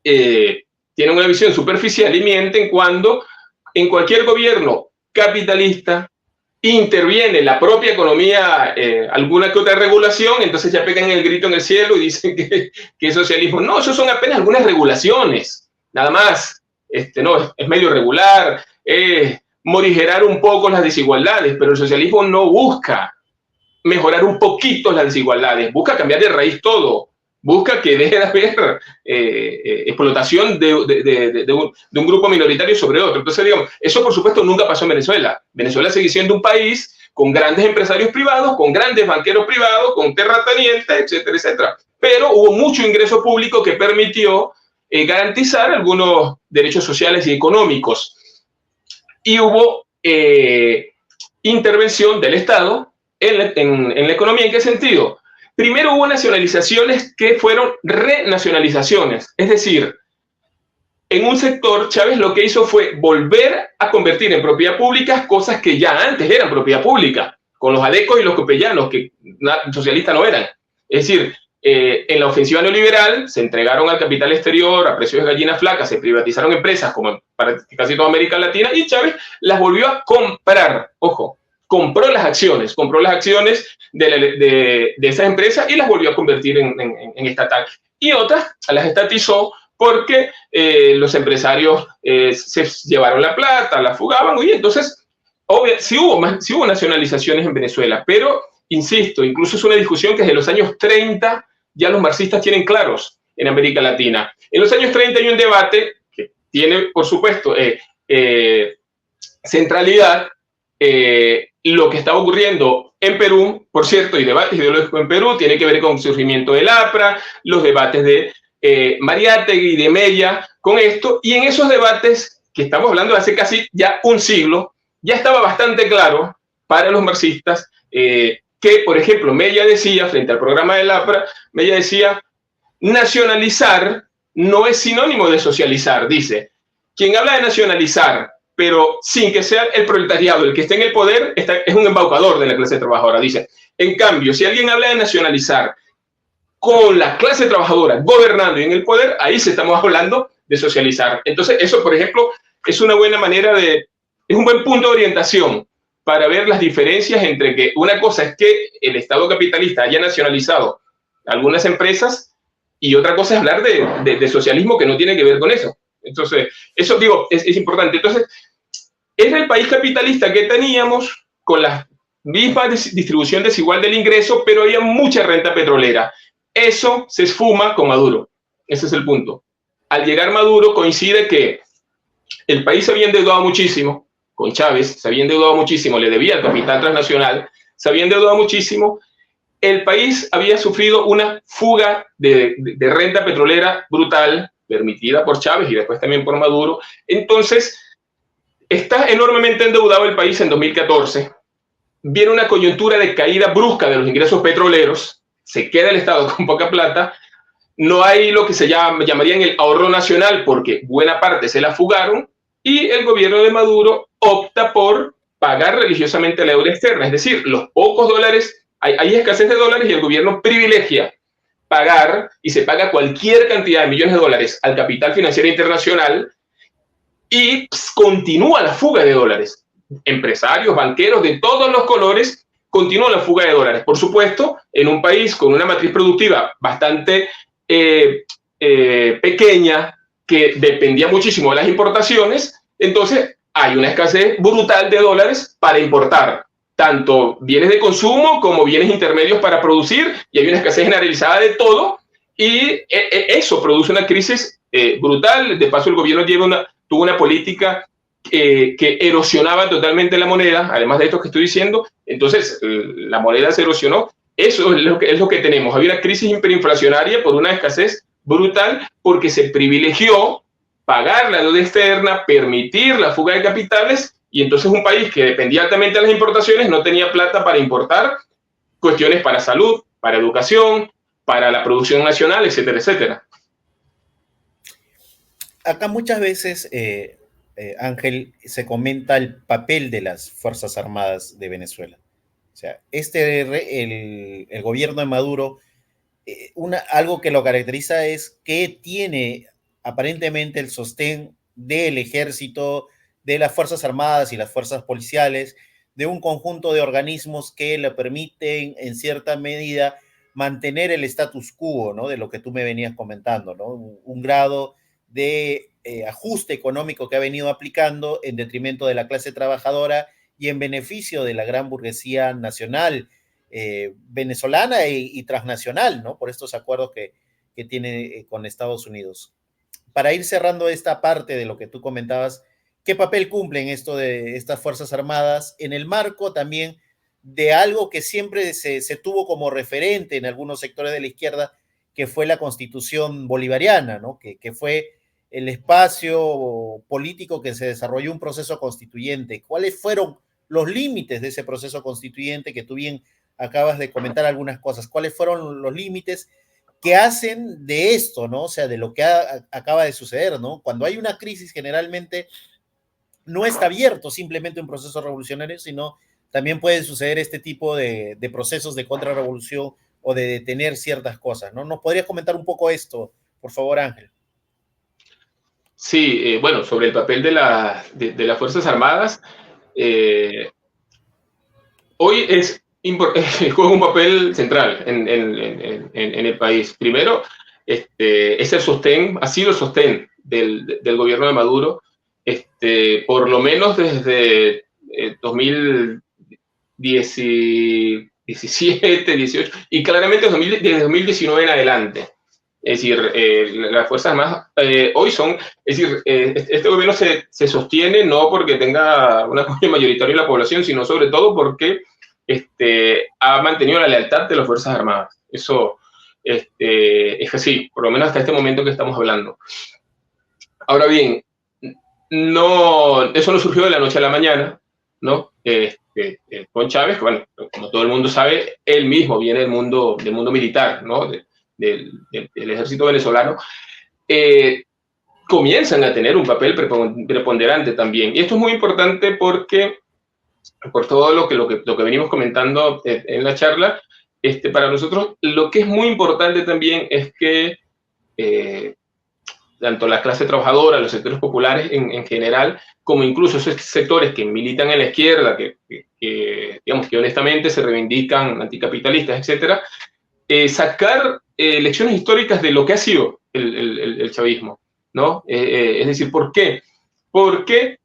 [SPEAKER 2] tienen una visión superficial y mienten cuando en cualquier gobierno capitalista interviene la propia economía, alguna que otra regulación, entonces ya pegan el grito en el cielo y dicen que es socialismo. No, eso son apenas algunas regulaciones, nada más. No, es medio regular, morigerar un poco las desigualdades, pero el socialismo no busca mejorar un poquito las desigualdades, busca cambiar de raíz todo, busca que deje de haber explotación de un grupo minoritario sobre otro. Entonces, digamos, eso por supuesto nunca pasó en Venezuela. Venezuela sigue siendo un país con grandes empresarios privados, con grandes banqueros privados, con terratenientes, etcétera, etcétera. Pero hubo mucho ingreso público que permitió garantizar algunos derechos sociales y económicos. Y hubo intervención del Estado en la economía. ¿En qué sentido? Primero hubo nacionalizaciones que fueron renacionalizaciones, es decir, en un sector Chávez lo que hizo fue volver a convertir en propiedad pública cosas que ya antes eran propiedad pública, con los adecos y los copellanos, que socialistas no eran. Es decir, en la ofensiva neoliberal se entregaron al capital exterior a precios de gallina flaca, se privatizaron empresas como para casi toda América Latina y Chávez las volvió a comprar, ojo, compró las acciones de esas empresas y las volvió a convertir en estatal. Y otras las estatizó porque los empresarios se llevaron la plata, la fugaban, y entonces sí hubo nacionalizaciones en Venezuela, pero, insisto, incluso es una discusión que desde los años 30 ya los marxistas tienen claros en América Latina. En los años 30 hay un debate que tiene, por supuesto, centralidad, lo que está ocurriendo en Perú, por cierto, y debates ideológicos en Perú, tiene que ver con el surgimiento del APRA, los debates de Mariátegui, de Mella, con esto, y en esos debates, que estamos hablando de hace casi ya un siglo, ya estaba bastante claro para los marxistas que, por ejemplo, Mella decía, frente al programa del APRA, Mella decía, nacionalizar no es sinónimo de socializar, dice. Quien habla de nacionalizar, pero sin que sea el proletariado el que esté en el poder, es un embaucador de la clase trabajadora, dice. En cambio, si alguien habla de nacionalizar con la clase trabajadora gobernando y en el poder, ahí sí estamos hablando de socializar. Entonces, eso, por ejemplo, es una buena manera es un buen punto de orientación para ver las diferencias entre que una cosa es que el Estado capitalista haya nacionalizado algunas empresas y otra cosa es hablar de socialismo que no tiene que ver con eso. Entonces, eso digo, es importante. Entonces, era el país capitalista que teníamos con la misma distribución desigual del ingreso, pero había mucha renta petrolera. Eso se esfuma con Maduro. Ese es el punto. Al llegar Maduro coincide que el país se había endeudado muchísimo, con Chávez se había endeudado muchísimo, le debía al capital transnacional, se había endeudado muchísimo, el país había sufrido una fuga de renta petrolera brutal, permitida por Chávez y después también por Maduro. Entonces, está enormemente endeudado el país en 2014, viene una coyuntura de caída brusca de los ingresos petroleros, se queda el Estado con poca plata, no hay lo que se llamarían el ahorro nacional porque buena parte se la fugaron y el gobierno de Maduro opta por pagar religiosamente la deuda externa, es decir, los pocos dólares, hay escasez de dólares y el gobierno privilegia pagar y se paga cualquier cantidad de millones de dólares al capital financiero internacional y continúa la fuga de dólares. Empresarios, banqueros de todos los colores continúa la fuga de dólares. Por supuesto, en un país con una matriz productiva bastante pequeña, que dependía muchísimo de las importaciones, entonces hay una escasez brutal de dólares para importar tanto bienes de consumo como bienes intermedios para producir, y hay una escasez generalizada de todo, y eso produce una crisis brutal. De paso, el gobierno tuvo una política que erosionaba totalmente la moneda, además de esto que estoy diciendo. Entonces la moneda se erosionó. Eso es lo que tenemos. Había una crisis hiperinflacionaria por una escasez brutal porque se privilegió pagar la deuda externa, permitir la fuga de capitales, y entonces un país que dependía altamente de las importaciones no tenía plata para importar cuestiones para salud, para educación, para la producción nacional, etcétera, etcétera.
[SPEAKER 1] Acá muchas veces, Ángel, se comenta el papel de las Fuerzas Armadas de Venezuela. O sea, el gobierno de Maduro, algo que lo caracteriza es que tiene aparentemente el sostén del ejército, de las Fuerzas Armadas y las fuerzas policiales, de un conjunto de organismos que le permiten, en cierta medida, mantener el status quo, ¿no? De lo que tú me venías comentando, ¿no? Un grado de ajuste económico que ha venido aplicando en detrimento de la clase trabajadora y en beneficio de la gran burguesía nacional venezolana y transnacional, ¿no? Por estos acuerdos que tiene con Estados Unidos. Para ir cerrando esta parte de lo que tú comentabas, ¿qué papel cumplen esto de estas Fuerzas Armadas en el marco también de algo que siempre se tuvo como referente en algunos sectores de la izquierda, que fue la Constitución bolivariana, ¿no? Que fue el espacio político que se desarrolló un proceso constituyente? ¿Cuáles fueron los límites de ese proceso constituyente que tú bien acabas de comentar algunas cosas? ¿Cuáles fueron los límites que hacen de esto, ¿no? O sea, de lo que acaba de suceder, ¿no? Cuando hay una crisis, generalmente no está abierto simplemente un proceso revolucionario, sino también puede suceder este tipo de procesos de contrarrevolución o de detener ciertas cosas, ¿no? ¿Nos podrías comentar un poco esto, por favor, Ángel?
[SPEAKER 2] Sí, bueno, sobre el papel de las Fuerzas Armadas, hoy juega un papel central en el país. Primero, es el sostén, ha sido el sostén del gobierno de Maduro, por lo menos desde 2017, 18, y claramente desde 2019 en adelante. Es decir, las Fuerzas Armadas hoy son, es decir, este gobierno se sostiene no porque tenga un apoyo mayoritario en la población, sino sobre todo porque ha mantenido la lealtad de las Fuerzas Armadas. Eso Es así, por lo menos hasta este momento que estamos hablando. Ahora bien, eso no surgió de la noche a la mañana, ¿no? Con Chávez, que bueno, como todo el mundo sabe, él mismo viene del mundo militar, ¿no? Del ejército venezolano. Comienzan a tener un papel preponderante también. Y esto es muy importante porque, por todo lo que venimos comentando en la charla, para nosotros lo que es muy importante también es que tanto la clase trabajadora, los sectores populares en general, como incluso esos sectores que militan en la izquierda, digamos que honestamente se reivindican anticapitalistas, etcétera, sacar lecciones históricas de lo que ha sido el chavismo, ¿no? Es decir, ¿por qué? Porque,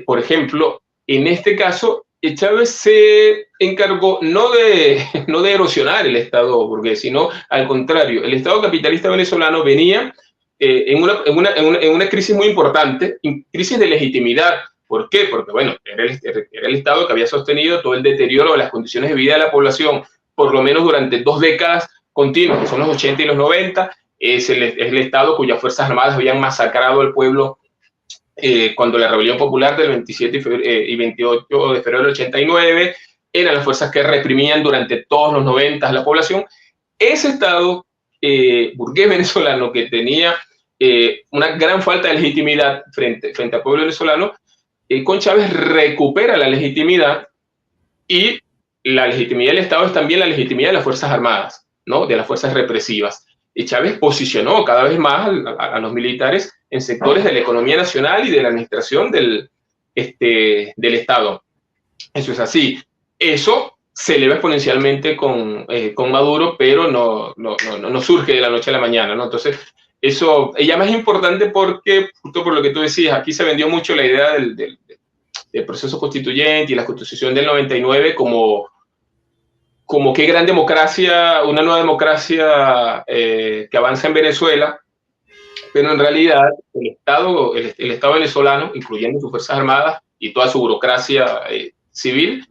[SPEAKER 2] por ejemplo, en este caso, Chávez se encargó no de erosionar el Estado burgués, sino al contrario, el Estado capitalista venezolano venía en una crisis muy importante, crisis de legitimidad. ¿Por qué? Porque, bueno, era el Estado que había sostenido todo el deterioro de las condiciones de vida de la población, por lo menos durante 2 décadas continuas, que son los 80 y los 90, es el Estado cuyas Fuerzas Armadas habían masacrado al pueblo cuando la rebelión popular del 27 y 28 de febrero del 89, eran las fuerzas que reprimían durante todos los 90 a la población. Ese Estado burgués venezolano que tenía una gran falta de legitimidad frente al pueblo venezolano, con Chávez recupera la legitimidad, y la legitimidad del Estado es también la legitimidad de las Fuerzas Armadas, ¿no? De las fuerzas represivas. Y Chávez posicionó cada vez más a los militares en sectores de la economía nacional y de la administración del Estado. Eso es así. Eso se eleva exponencialmente con Maduro, pero no surge de la noche a la mañana, ¿no? Entonces, eso ya más importante porque, justo por lo que tú decías, aquí se vendió mucho la idea del proceso constituyente y la Constitución del 99 como qué gran democracia, una nueva democracia que avanza en Venezuela, pero en realidad el Estado venezolano, incluyendo sus Fuerzas Armadas y toda su burocracia civil,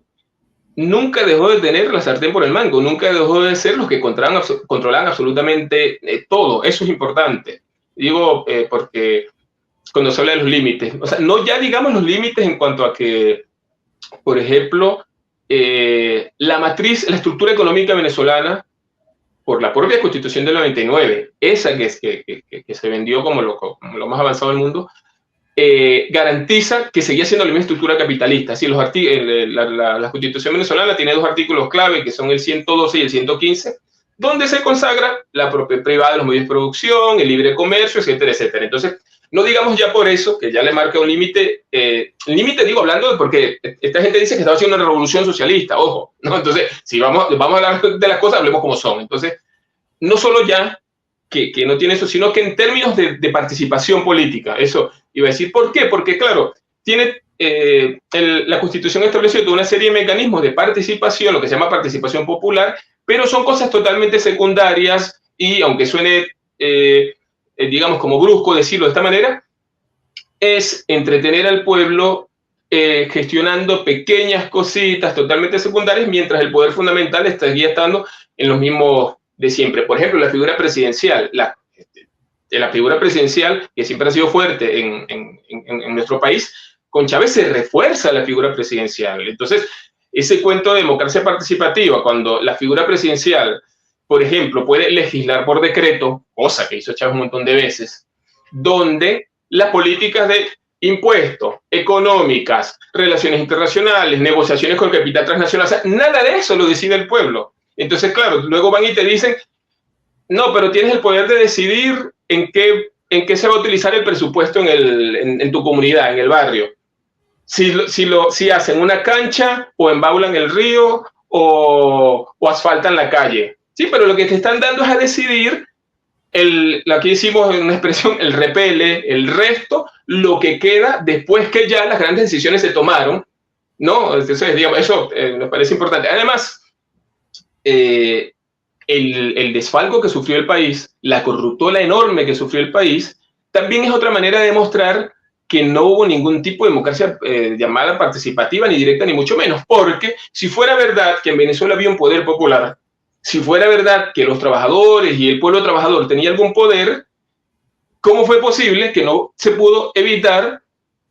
[SPEAKER 2] nunca dejó de tener la sartén por el mango, nunca dejó de ser los que controlaban absolutamente todo. Eso es importante. Digo, porque cuando se habla de los límites, o sea, no ya digamos los límites en cuanto a que, por ejemplo, la estructura económica venezolana, por la propia Constitución del 99, esa que se vendió como lo más avanzado del mundo, garantiza que seguía siendo la misma estructura capitalista. Sí, la Constitución venezolana tiene 2 artículos clave, que son el 112 y el 115, donde se consagra la propiedad privada de los medios de producción, el libre comercio, etcétera, etcétera. Entonces, no digamos ya por eso, que ya le marca un límite, digo, hablando de porque esta gente dice que estaba haciendo una revolución socialista, ojo, ¿no? Entonces, si vamos a hablar de las cosas, hablemos como son. Entonces, no solo ya que no tiene eso, sino que en términos de participación política, eso iba a decir, ¿por qué? Porque, claro, tiene la Constitución estableció toda una serie de mecanismos de participación, lo que se llama participación popular, pero son cosas totalmente secundarias y, aunque suene digamos, como brusco decirlo de esta manera, es entretener al pueblo gestionando pequeñas cositas totalmente secundarias, mientras el poder fundamental estaría estando en los mismos de siempre. Por ejemplo, la figura presidencial, la figura presidencial, que siempre ha sido fuerte en nuestro país, con Chávez se refuerza la figura presidencial. Entonces, ese cuento de democracia participativa, cuando la figura presidencial, por ejemplo, puede legislar por decreto, cosa que hizo Chávez un montón de veces, donde las políticas de impuestos, económicas, relaciones internacionales, negociaciones con el capital transnacional, o sea, nada de eso lo decide el pueblo. Entonces, claro, luego van y te dicen, no, pero tienes el poder de decidir en qué se va a utilizar el presupuesto en tu comunidad, en el barrio. Si hacen una cancha o embaulan el río o asfaltan la calle. Sí, pero lo que te están dando es a decidir, aquí decimos en una expresión, el repele, el resto, lo que queda después que ya las grandes decisiones se tomaron, ¿no? Entonces, digamos, eso nos parece importante. Además, el desfalco que sufrió el país, la corruptela enorme que sufrió el país, también es otra manera de demostrar que no hubo ningún tipo de democracia llamada participativa, ni directa, ni mucho menos, porque si fuera verdad que en Venezuela había un poder popular, si fuera verdad que los trabajadores y el pueblo trabajador tenía algún poder, ¿cómo fue posible que no se pudo evitar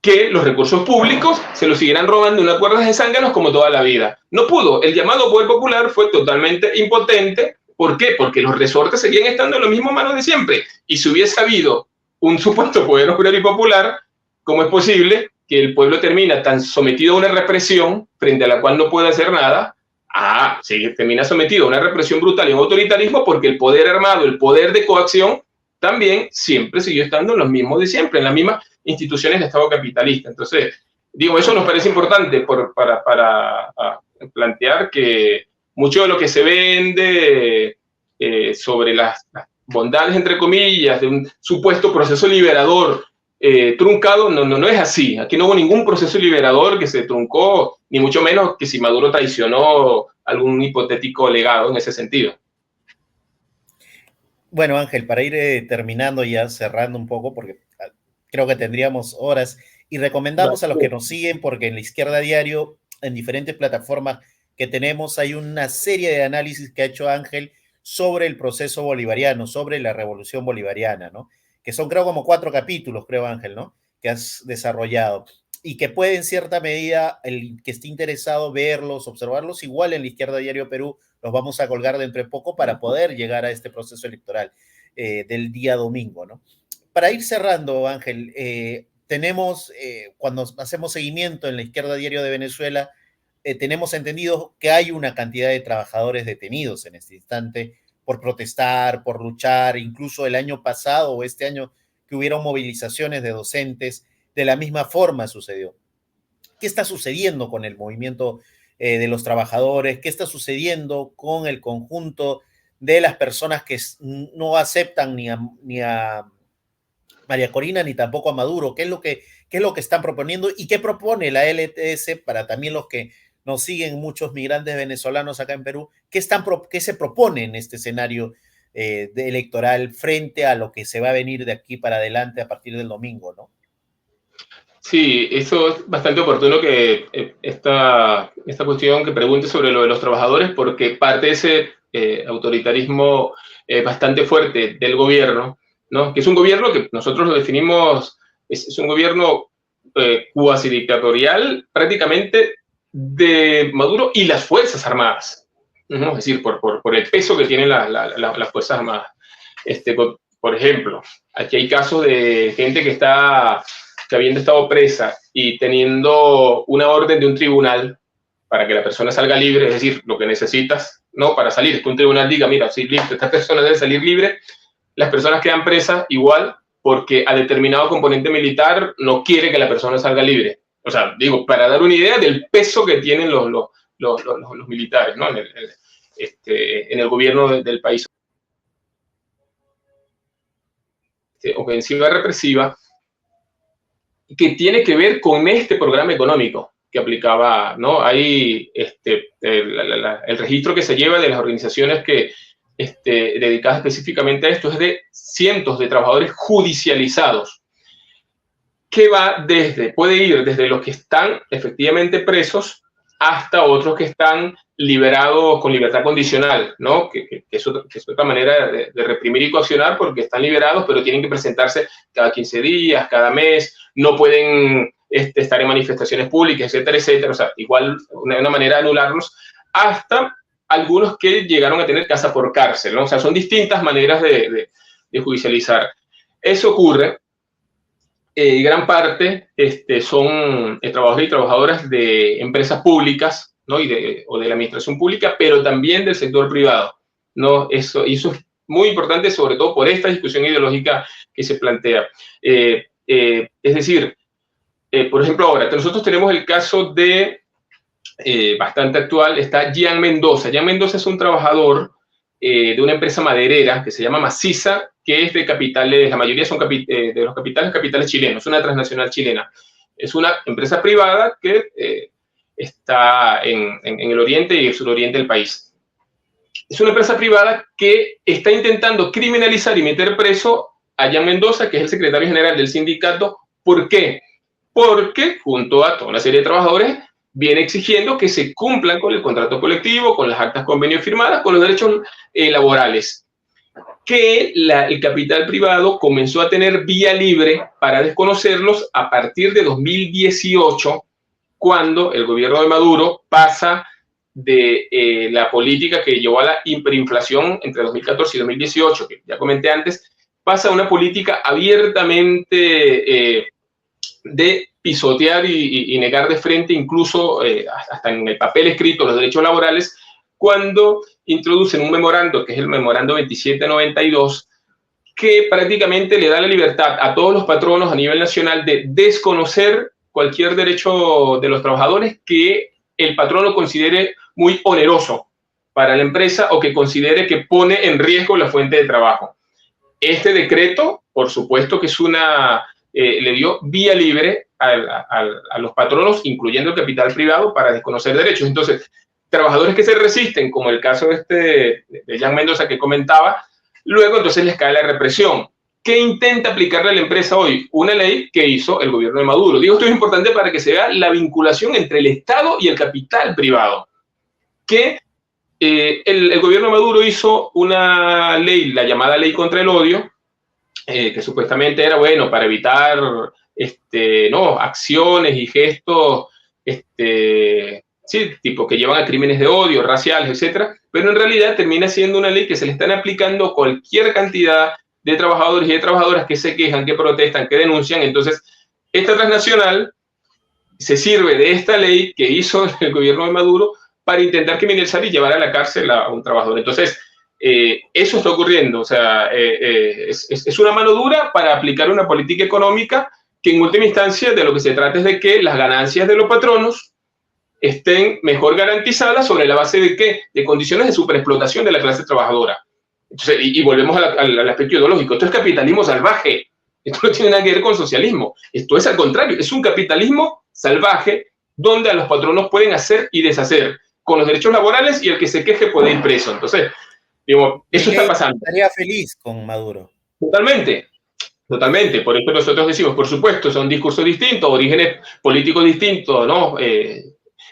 [SPEAKER 2] que los recursos públicos se los siguieran robando en una cuerda de zánganos como toda la vida? No pudo. El llamado poder popular fue totalmente impotente. ¿Por qué? Porque los resortes seguían estando en las mismas manos de siempre. Y si hubiese habido un supuesto poder obrero y popular, ¿cómo es posible que el pueblo termina tan sometido a una represión frente a la cual no puede hacer nada? Sí, termina sometido a una represión brutal y un autoritarismo porque el poder armado, el poder de coacción, también siempre siguió estando en los mismos de siempre, en las mismas instituciones de Estado capitalista. Entonces, digo, eso nos parece importante para plantear que mucho de lo que se vende sobre las bondades, entre comillas, de un supuesto proceso liberador truncado, no es así. Aquí no hubo ningún proceso liberador que se truncó, ni mucho menos que si Maduro traicionó algún hipotético legado en ese sentido.
[SPEAKER 1] Bueno, Ángel, para ir terminando ya, cerrando un poco, porque creo que tendríamos horas, y recomendamos a los que nos siguen, porque en La Izquierda Diario, en diferentes plataformas que tenemos, hay una serie de análisis que ha hecho Ángel sobre el proceso bolivariano, sobre la revolución bolivariana, ¿no? Que son, creo, como 4 capítulos, creo, Ángel, ¿no? Que has desarrollado y que puede, en cierta medida, el que esté interesado verlos, observarlos, igual en La Izquierda Diario Perú, los vamos a colgar dentro de poco para poder llegar a este proceso electoral del día domingo, ¿no? Para ir cerrando, Ángel, tenemos, cuando hacemos seguimiento en La Izquierda Diario de Venezuela, tenemos entendido que hay una cantidad de trabajadores detenidos en este instante por protestar, por luchar, incluso el año pasado o este año que hubieron movilizaciones de docentes, de la misma forma sucedió. ¿Qué está sucediendo con el movimiento de los trabajadores? ¿Qué está sucediendo con el conjunto de las personas que no aceptan ni a María Corina ni tampoco a Maduro? ¿Qué es lo que están proponiendo y qué propone la LTS para también los que nos siguen, muchos migrantes venezolanos acá en Perú? ¿Qué se propone en este escenario electoral frente a lo que se va a venir de aquí para adelante a partir del domingo, ¿no?
[SPEAKER 2] Sí, eso es bastante oportuno que esta cuestión que pregunte sobre lo de los trabajadores, porque parte de ese autoritarismo bastante fuerte del gobierno, ¿no? Que es un gobierno que nosotros lo definimos, es un gobierno cuasi dictatorial prácticamente de Maduro y las Fuerzas Armadas, ¿no? Es decir, por el peso que tienen las Fuerzas Armadas. Por ejemplo, aquí hay casos de gente que habiendo estado presa y teniendo una orden de un tribunal para que la persona salga libre, es decir, lo que necesitas, no para salir, que un tribunal diga, mira, sí, listo, esta persona debe salir libre, las personas quedan presas igual porque a determinado componente militar no quiere que la persona salga libre. O sea, digo, para dar una idea del peso que tienen los militares, ¿no? En el gobierno del país. Ofensiva represiva que tiene que ver con este programa económico que aplicaba, ¿no? Hay el registro que se lleva de las organizaciones que dedicadas específicamente a esto es de cientos de trabajadores judicializados, que puede ir desde los que están efectivamente presos hasta otros que están liberados con libertad condicional, ¿no? Que es otra manera de reprimir y coaccionar porque están liberados, pero tienen que presentarse cada 15 días, cada mes, no pueden estar en manifestaciones públicas, etcétera, etcétera. O sea, igual una manera de anularlos, hasta algunos que llegaron a tener casa por cárcel, ¿no? O sea, son distintas maneras de judicializar. Eso ocurre. Gran parte son trabajadores y trabajadoras de empresas públicas, ¿no? o de la administración pública, pero también del sector privado, ¿no? Eso es muy importante, sobre todo por esta discusión ideológica que se plantea. Es decir, por ejemplo, ahora nosotros tenemos el caso de, bastante actual, está Gian Mendoza. Gian Mendoza es un trabajador de una empresa maderera que se llama Maciza, que es de capitales, la mayoría son de los capitales chilenos, una transnacional chilena. Es una empresa privada que está en el oriente y el suroriente del país. Es una empresa privada que está intentando criminalizar y meter preso a Gian Mendoza, que es el secretario general del sindicato. ¿Por qué? Porque junto a toda una serie de trabajadores viene exigiendo que se cumplan con el contrato colectivo, con las actas convenios firmadas, con los derechos laborales, que el capital privado comenzó a tener vía libre para desconocerlos a partir de 2018, cuando el gobierno de Maduro pasa de la política que llevó a la hiperinflación entre 2014 y 2018, que ya comenté antes, pasa a una política abiertamente de pisotear y negar de frente, incluso hasta en el papel escrito, los derechos laborales, cuando introducen un memorando, que es el memorando 2792, que prácticamente le da la libertad a todos los patronos a nivel nacional de desconocer cualquier derecho de los trabajadores que el patrono considere muy oneroso para la empresa o que considere que pone en riesgo la fuente de trabajo. Este decreto, por supuesto que es le dio vía libre a los patronos, incluyendo el capital privado, para desconocer derechos. Entonces, trabajadores que se resisten, como el caso de Jan Mendoza que comentaba, luego entonces les cae la represión. ¿Qué intenta aplicarle a la empresa hoy? Una ley que hizo el gobierno de Maduro. Digo, esto es importante para que se vea la vinculación entre el Estado y el capital privado. Que el gobierno de Maduro hizo una ley, la llamada Ley contra el Odio, que supuestamente era bueno para evitar acciones y gestos tipo que llevan a crímenes de odio, raciales, etcétera, pero en realidad termina siendo una ley que se le están aplicando a cualquier cantidad de trabajadores y de trabajadoras que se quejan, que protestan, que denuncian. Entonces, esta transnacional se sirve de esta ley que hizo el gobierno de Maduro para intentar criminalizar y llevar a la cárcel a un trabajador. Entonces, eso está ocurriendo. O sea, es una mano dura para aplicar una política económica que en última instancia de lo que se trata es de que las ganancias de los patronos estén mejor garantizadas sobre la base de ¿qué? De condiciones de superexplotación de la clase trabajadora. Entonces, y volvemos al aspecto ideológico. Esto es capitalismo salvaje. Esto no tiene nada que ver con socialismo. Esto es al contrario. Es un capitalismo salvaje donde a los patronos pueden hacer y deshacer con los derechos laborales y el que se queje puede ir preso. Entonces, digo, eso está pasando.
[SPEAKER 1] Estaría feliz con Maduro.
[SPEAKER 2] Totalmente. Totalmente. Por eso nosotros decimos, por supuesto, son discursos distintos, orígenes políticos distintos, ¿no?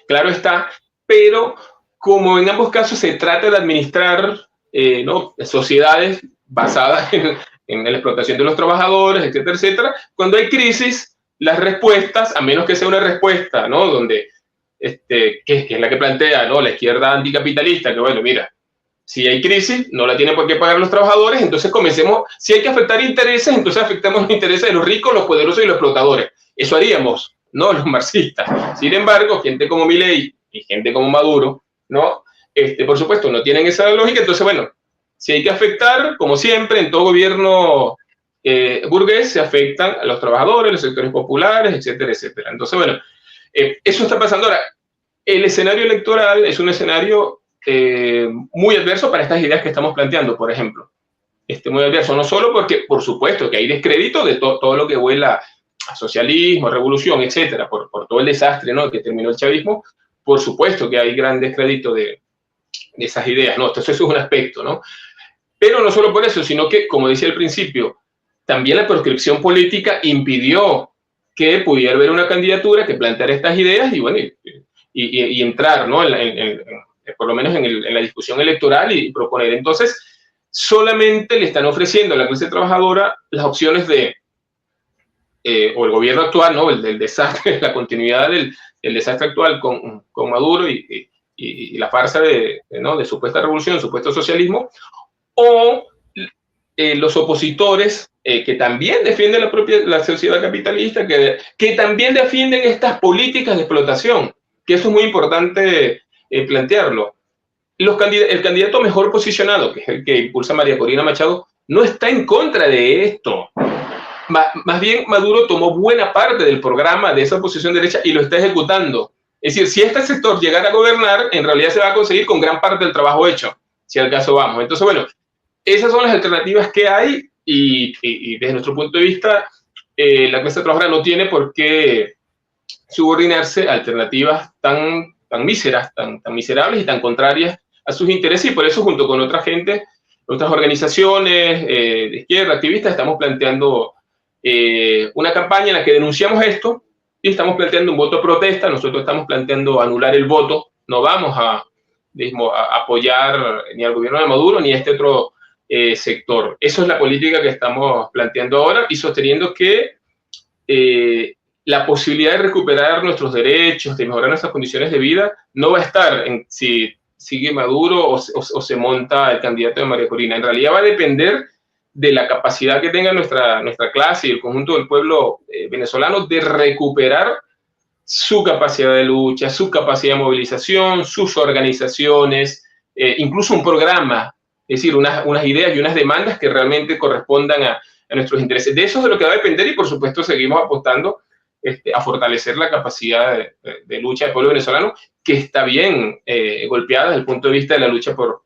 [SPEAKER 2] Claro está, pero como en ambos casos se trata de administrar sociedades basadas en la explotación de los trabajadores, etcétera, etcétera, cuando hay crisis, las respuestas, a menos que sea una respuesta, ¿no? Donde, que es la que plantea, ¿no? La izquierda anticapitalista, que bueno, mira, si hay crisis, no la tienen por qué pagar los trabajadores, entonces comencemos, si hay que afectar intereses, entonces afectamos los intereses de los ricos, los poderosos y los explotadores. Eso haríamos, ¿no? Los marxistas. Sin embargo, gente como Milei y gente como Maduro, ¿no? Por supuesto, no tienen esa lógica. Entonces, bueno, si hay que afectar, como siempre, en todo gobierno burgués, se afectan a los trabajadores, los sectores populares, etcétera, etcétera. Entonces, bueno, eso está pasando ahora. El escenario electoral es un escenario muy adverso para estas ideas que estamos planteando, por ejemplo. Muy adverso, no solo porque, por supuesto, que hay descrédito de todo lo que huela a socialismo, a revolución, etcétera, por todo el desastre, ¿no? Que terminó el chavismo. Por supuesto que hay gran descrédito de esas ideas, ¿no? Entonces eso es un aspecto, ¿no? Pero no solo por eso, sino que, como decía al principio, también la proscripción política impidió que pudiera haber una candidatura que planteara estas ideas y, bueno, y entrar, ¿no? Por lo menos en la discusión electoral y proponer. Entonces, solamente le están ofreciendo a la clase trabajadora las opciones de, o el gobierno actual, ¿no? El desastre, la continuidad del desastre actual con Maduro y la farsa de supuesta revolución, supuesto socialismo, o los opositores que también defienden la sociedad capitalista, que también defienden estas políticas de explotación, que eso es muy importante plantearlo. El candidato mejor posicionado, que es el que impulsa María Corina Machado, no está en contra de esto. Más bien, Maduro tomó buena parte del programa de esa oposición derecha y lo está ejecutando. Es decir, si este sector llegara a gobernar, en realidad se va a conseguir con gran parte del trabajo hecho, si al caso vamos. Entonces, bueno, esas son las alternativas que hay y desde nuestro punto de vista, la clase trabajadora no tiene por qué subordinarse a alternativas tan míseras, tan miserables y tan contrarias a sus intereses, y por eso, junto con otra gente, otras organizaciones de izquierda, activistas, estamos planteando una campaña en la que denunciamos esto y estamos planteando un voto protesta. Nosotros estamos planteando anular el voto. No vamos a apoyar ni al gobierno de Maduro ni a este otro sector. Eso es la política que estamos planteando ahora y sosteniendo que la posibilidad de recuperar nuestros derechos, de mejorar nuestras condiciones de vida, no va a estar en si sigue Maduro o se monta el candidato de María Corina. En realidad va a depender de la capacidad que tenga nuestra clase y el conjunto del pueblo venezolano de recuperar su capacidad de lucha, su capacidad de movilización, sus organizaciones, incluso un programa, es decir, unas ideas y unas demandas que realmente correspondan a nuestros intereses. De eso es de lo que va a depender y por supuesto seguimos apostando a fortalecer la capacidad de lucha del pueblo venezolano, que está bien golpeada desde el punto de vista de la lucha por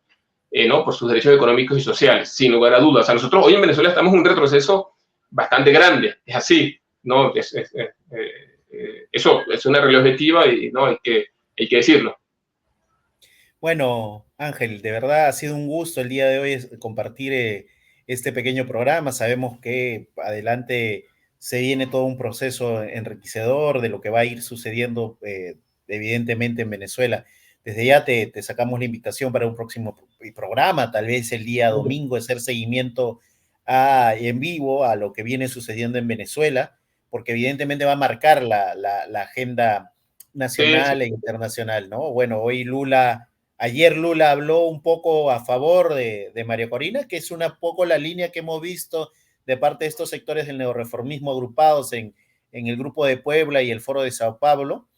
[SPEAKER 2] sus derechos económicos y sociales, sin lugar a dudas. O sea, nosotros hoy en Venezuela estamos en un retroceso bastante grande, es así, ¿no? Eso es una realidad objetiva y no hay que decirlo.
[SPEAKER 1] Bueno, Ángel, de verdad ha sido un gusto el día de hoy compartir este pequeño programa. Sabemos que adelante se viene todo un proceso enriquecedor de lo que va a ir sucediendo evidentemente en Venezuela. Desde ya te sacamos la invitación para un próximo programa, tal vez el día domingo, hacer seguimiento en vivo a lo que viene sucediendo en Venezuela, porque evidentemente va a marcar la agenda nacional e internacional, ¿no? Bueno, ayer Lula habló un poco a favor de María Corina, que es una poco la línea que hemos visto de parte de estos sectores del neorreformismo agrupados en el Grupo de Puebla y el Foro de Sao Paulo,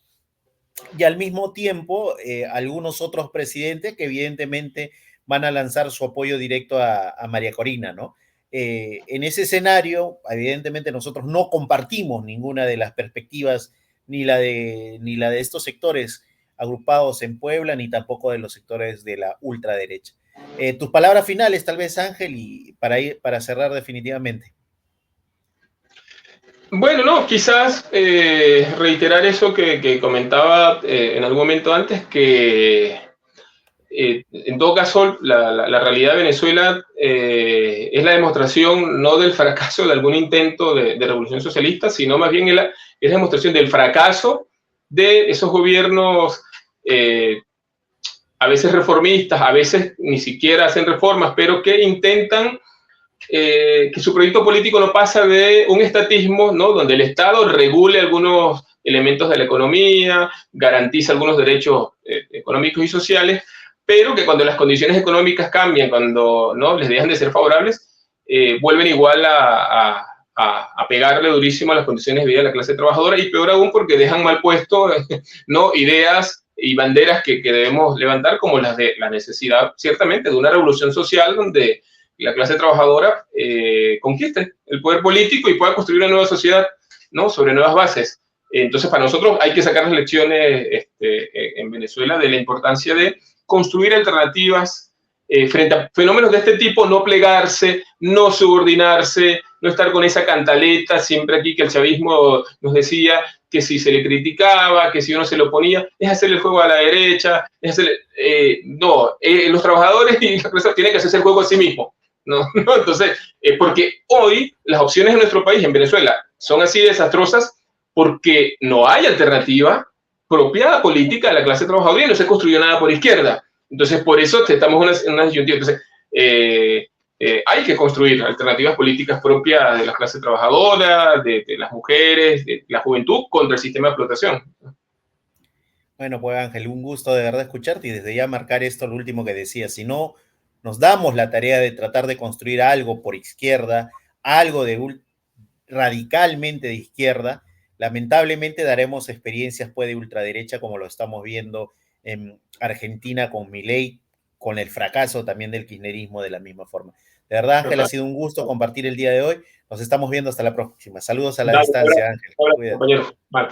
[SPEAKER 1] y al mismo tiempo algunos otros presidentes que evidentemente van a lanzar su apoyo directo a María Corina, ¿no? En ese escenario, evidentemente nosotros no compartimos ninguna de las perspectivas, ni la de estos sectores agrupados en Puebla, ni tampoco de los sectores de la ultraderecha. Tus palabras finales, tal vez, Ángel, y para cerrar definitivamente.
[SPEAKER 2] Bueno, no, quizás reiterar eso que comentaba en algún momento antes, que en todo caso la realidad de Venezuela es la demostración no del fracaso de algún intento de revolución socialista, sino más bien es la demostración del fracaso de esos gobiernos a veces reformistas, a veces ni siquiera hacen reformas, pero que intentan que su proyecto político no pasa de un estatismo, ¿no? Donde el Estado regule algunos elementos de la economía, garantiza algunos derechos económicos y sociales, pero que cuando las condiciones económicas cambian, cuando no les dejan de ser favorables, vuelven igual a pegarle durísimo a las condiciones de vida de la clase trabajadora, y peor aún porque dejan mal puesto ¿no? ideas y banderas que debemos levantar, como las de la necesidad, ciertamente, de una revolución social donde la clase trabajadora conquiste el poder político y pueda construir una nueva sociedad, ¿no? Sobre nuevas bases. Entonces, para nosotros hay que sacar las lecciones en Venezuela de la importancia de construir alternativas frente a fenómenos de este tipo, no plegarse, no subordinarse, no estar con esa cantaleta siempre aquí que el chavismo nos decía que si se le criticaba, que si uno se lo oponía, es hacerle el juego a la derecha, los trabajadores y la clase tienen que hacerse el juego a sí mismos. ¿No? Entonces, porque hoy las opciones en nuestro país, en Venezuela, son así desastrosas porque no hay alternativa propia política de la clase trabajadora y no se construyó nada por izquierda. Entonces, por eso estamos en una disyuntiva. Entonces, hay que construir alternativas políticas propias de la clase trabajadora, de las mujeres, de la juventud contra el sistema de explotación.
[SPEAKER 1] Bueno, pues Ángel, un gusto de verdad escucharte y desde ya marcar esto, lo último que decía, si no nos damos la tarea de tratar de construir algo por izquierda, algo radicalmente de izquierda, lamentablemente daremos experiencias pues de ultraderecha como lo estamos viendo en Argentina con Milei, con el fracaso también del kirchnerismo de la misma forma. De verdad, Ángel, ha sido un gusto compartir el día de hoy. Nos estamos viendo hasta la próxima. Saludos a la distancia, Ángel.
[SPEAKER 2] Hola, compañero. Vale.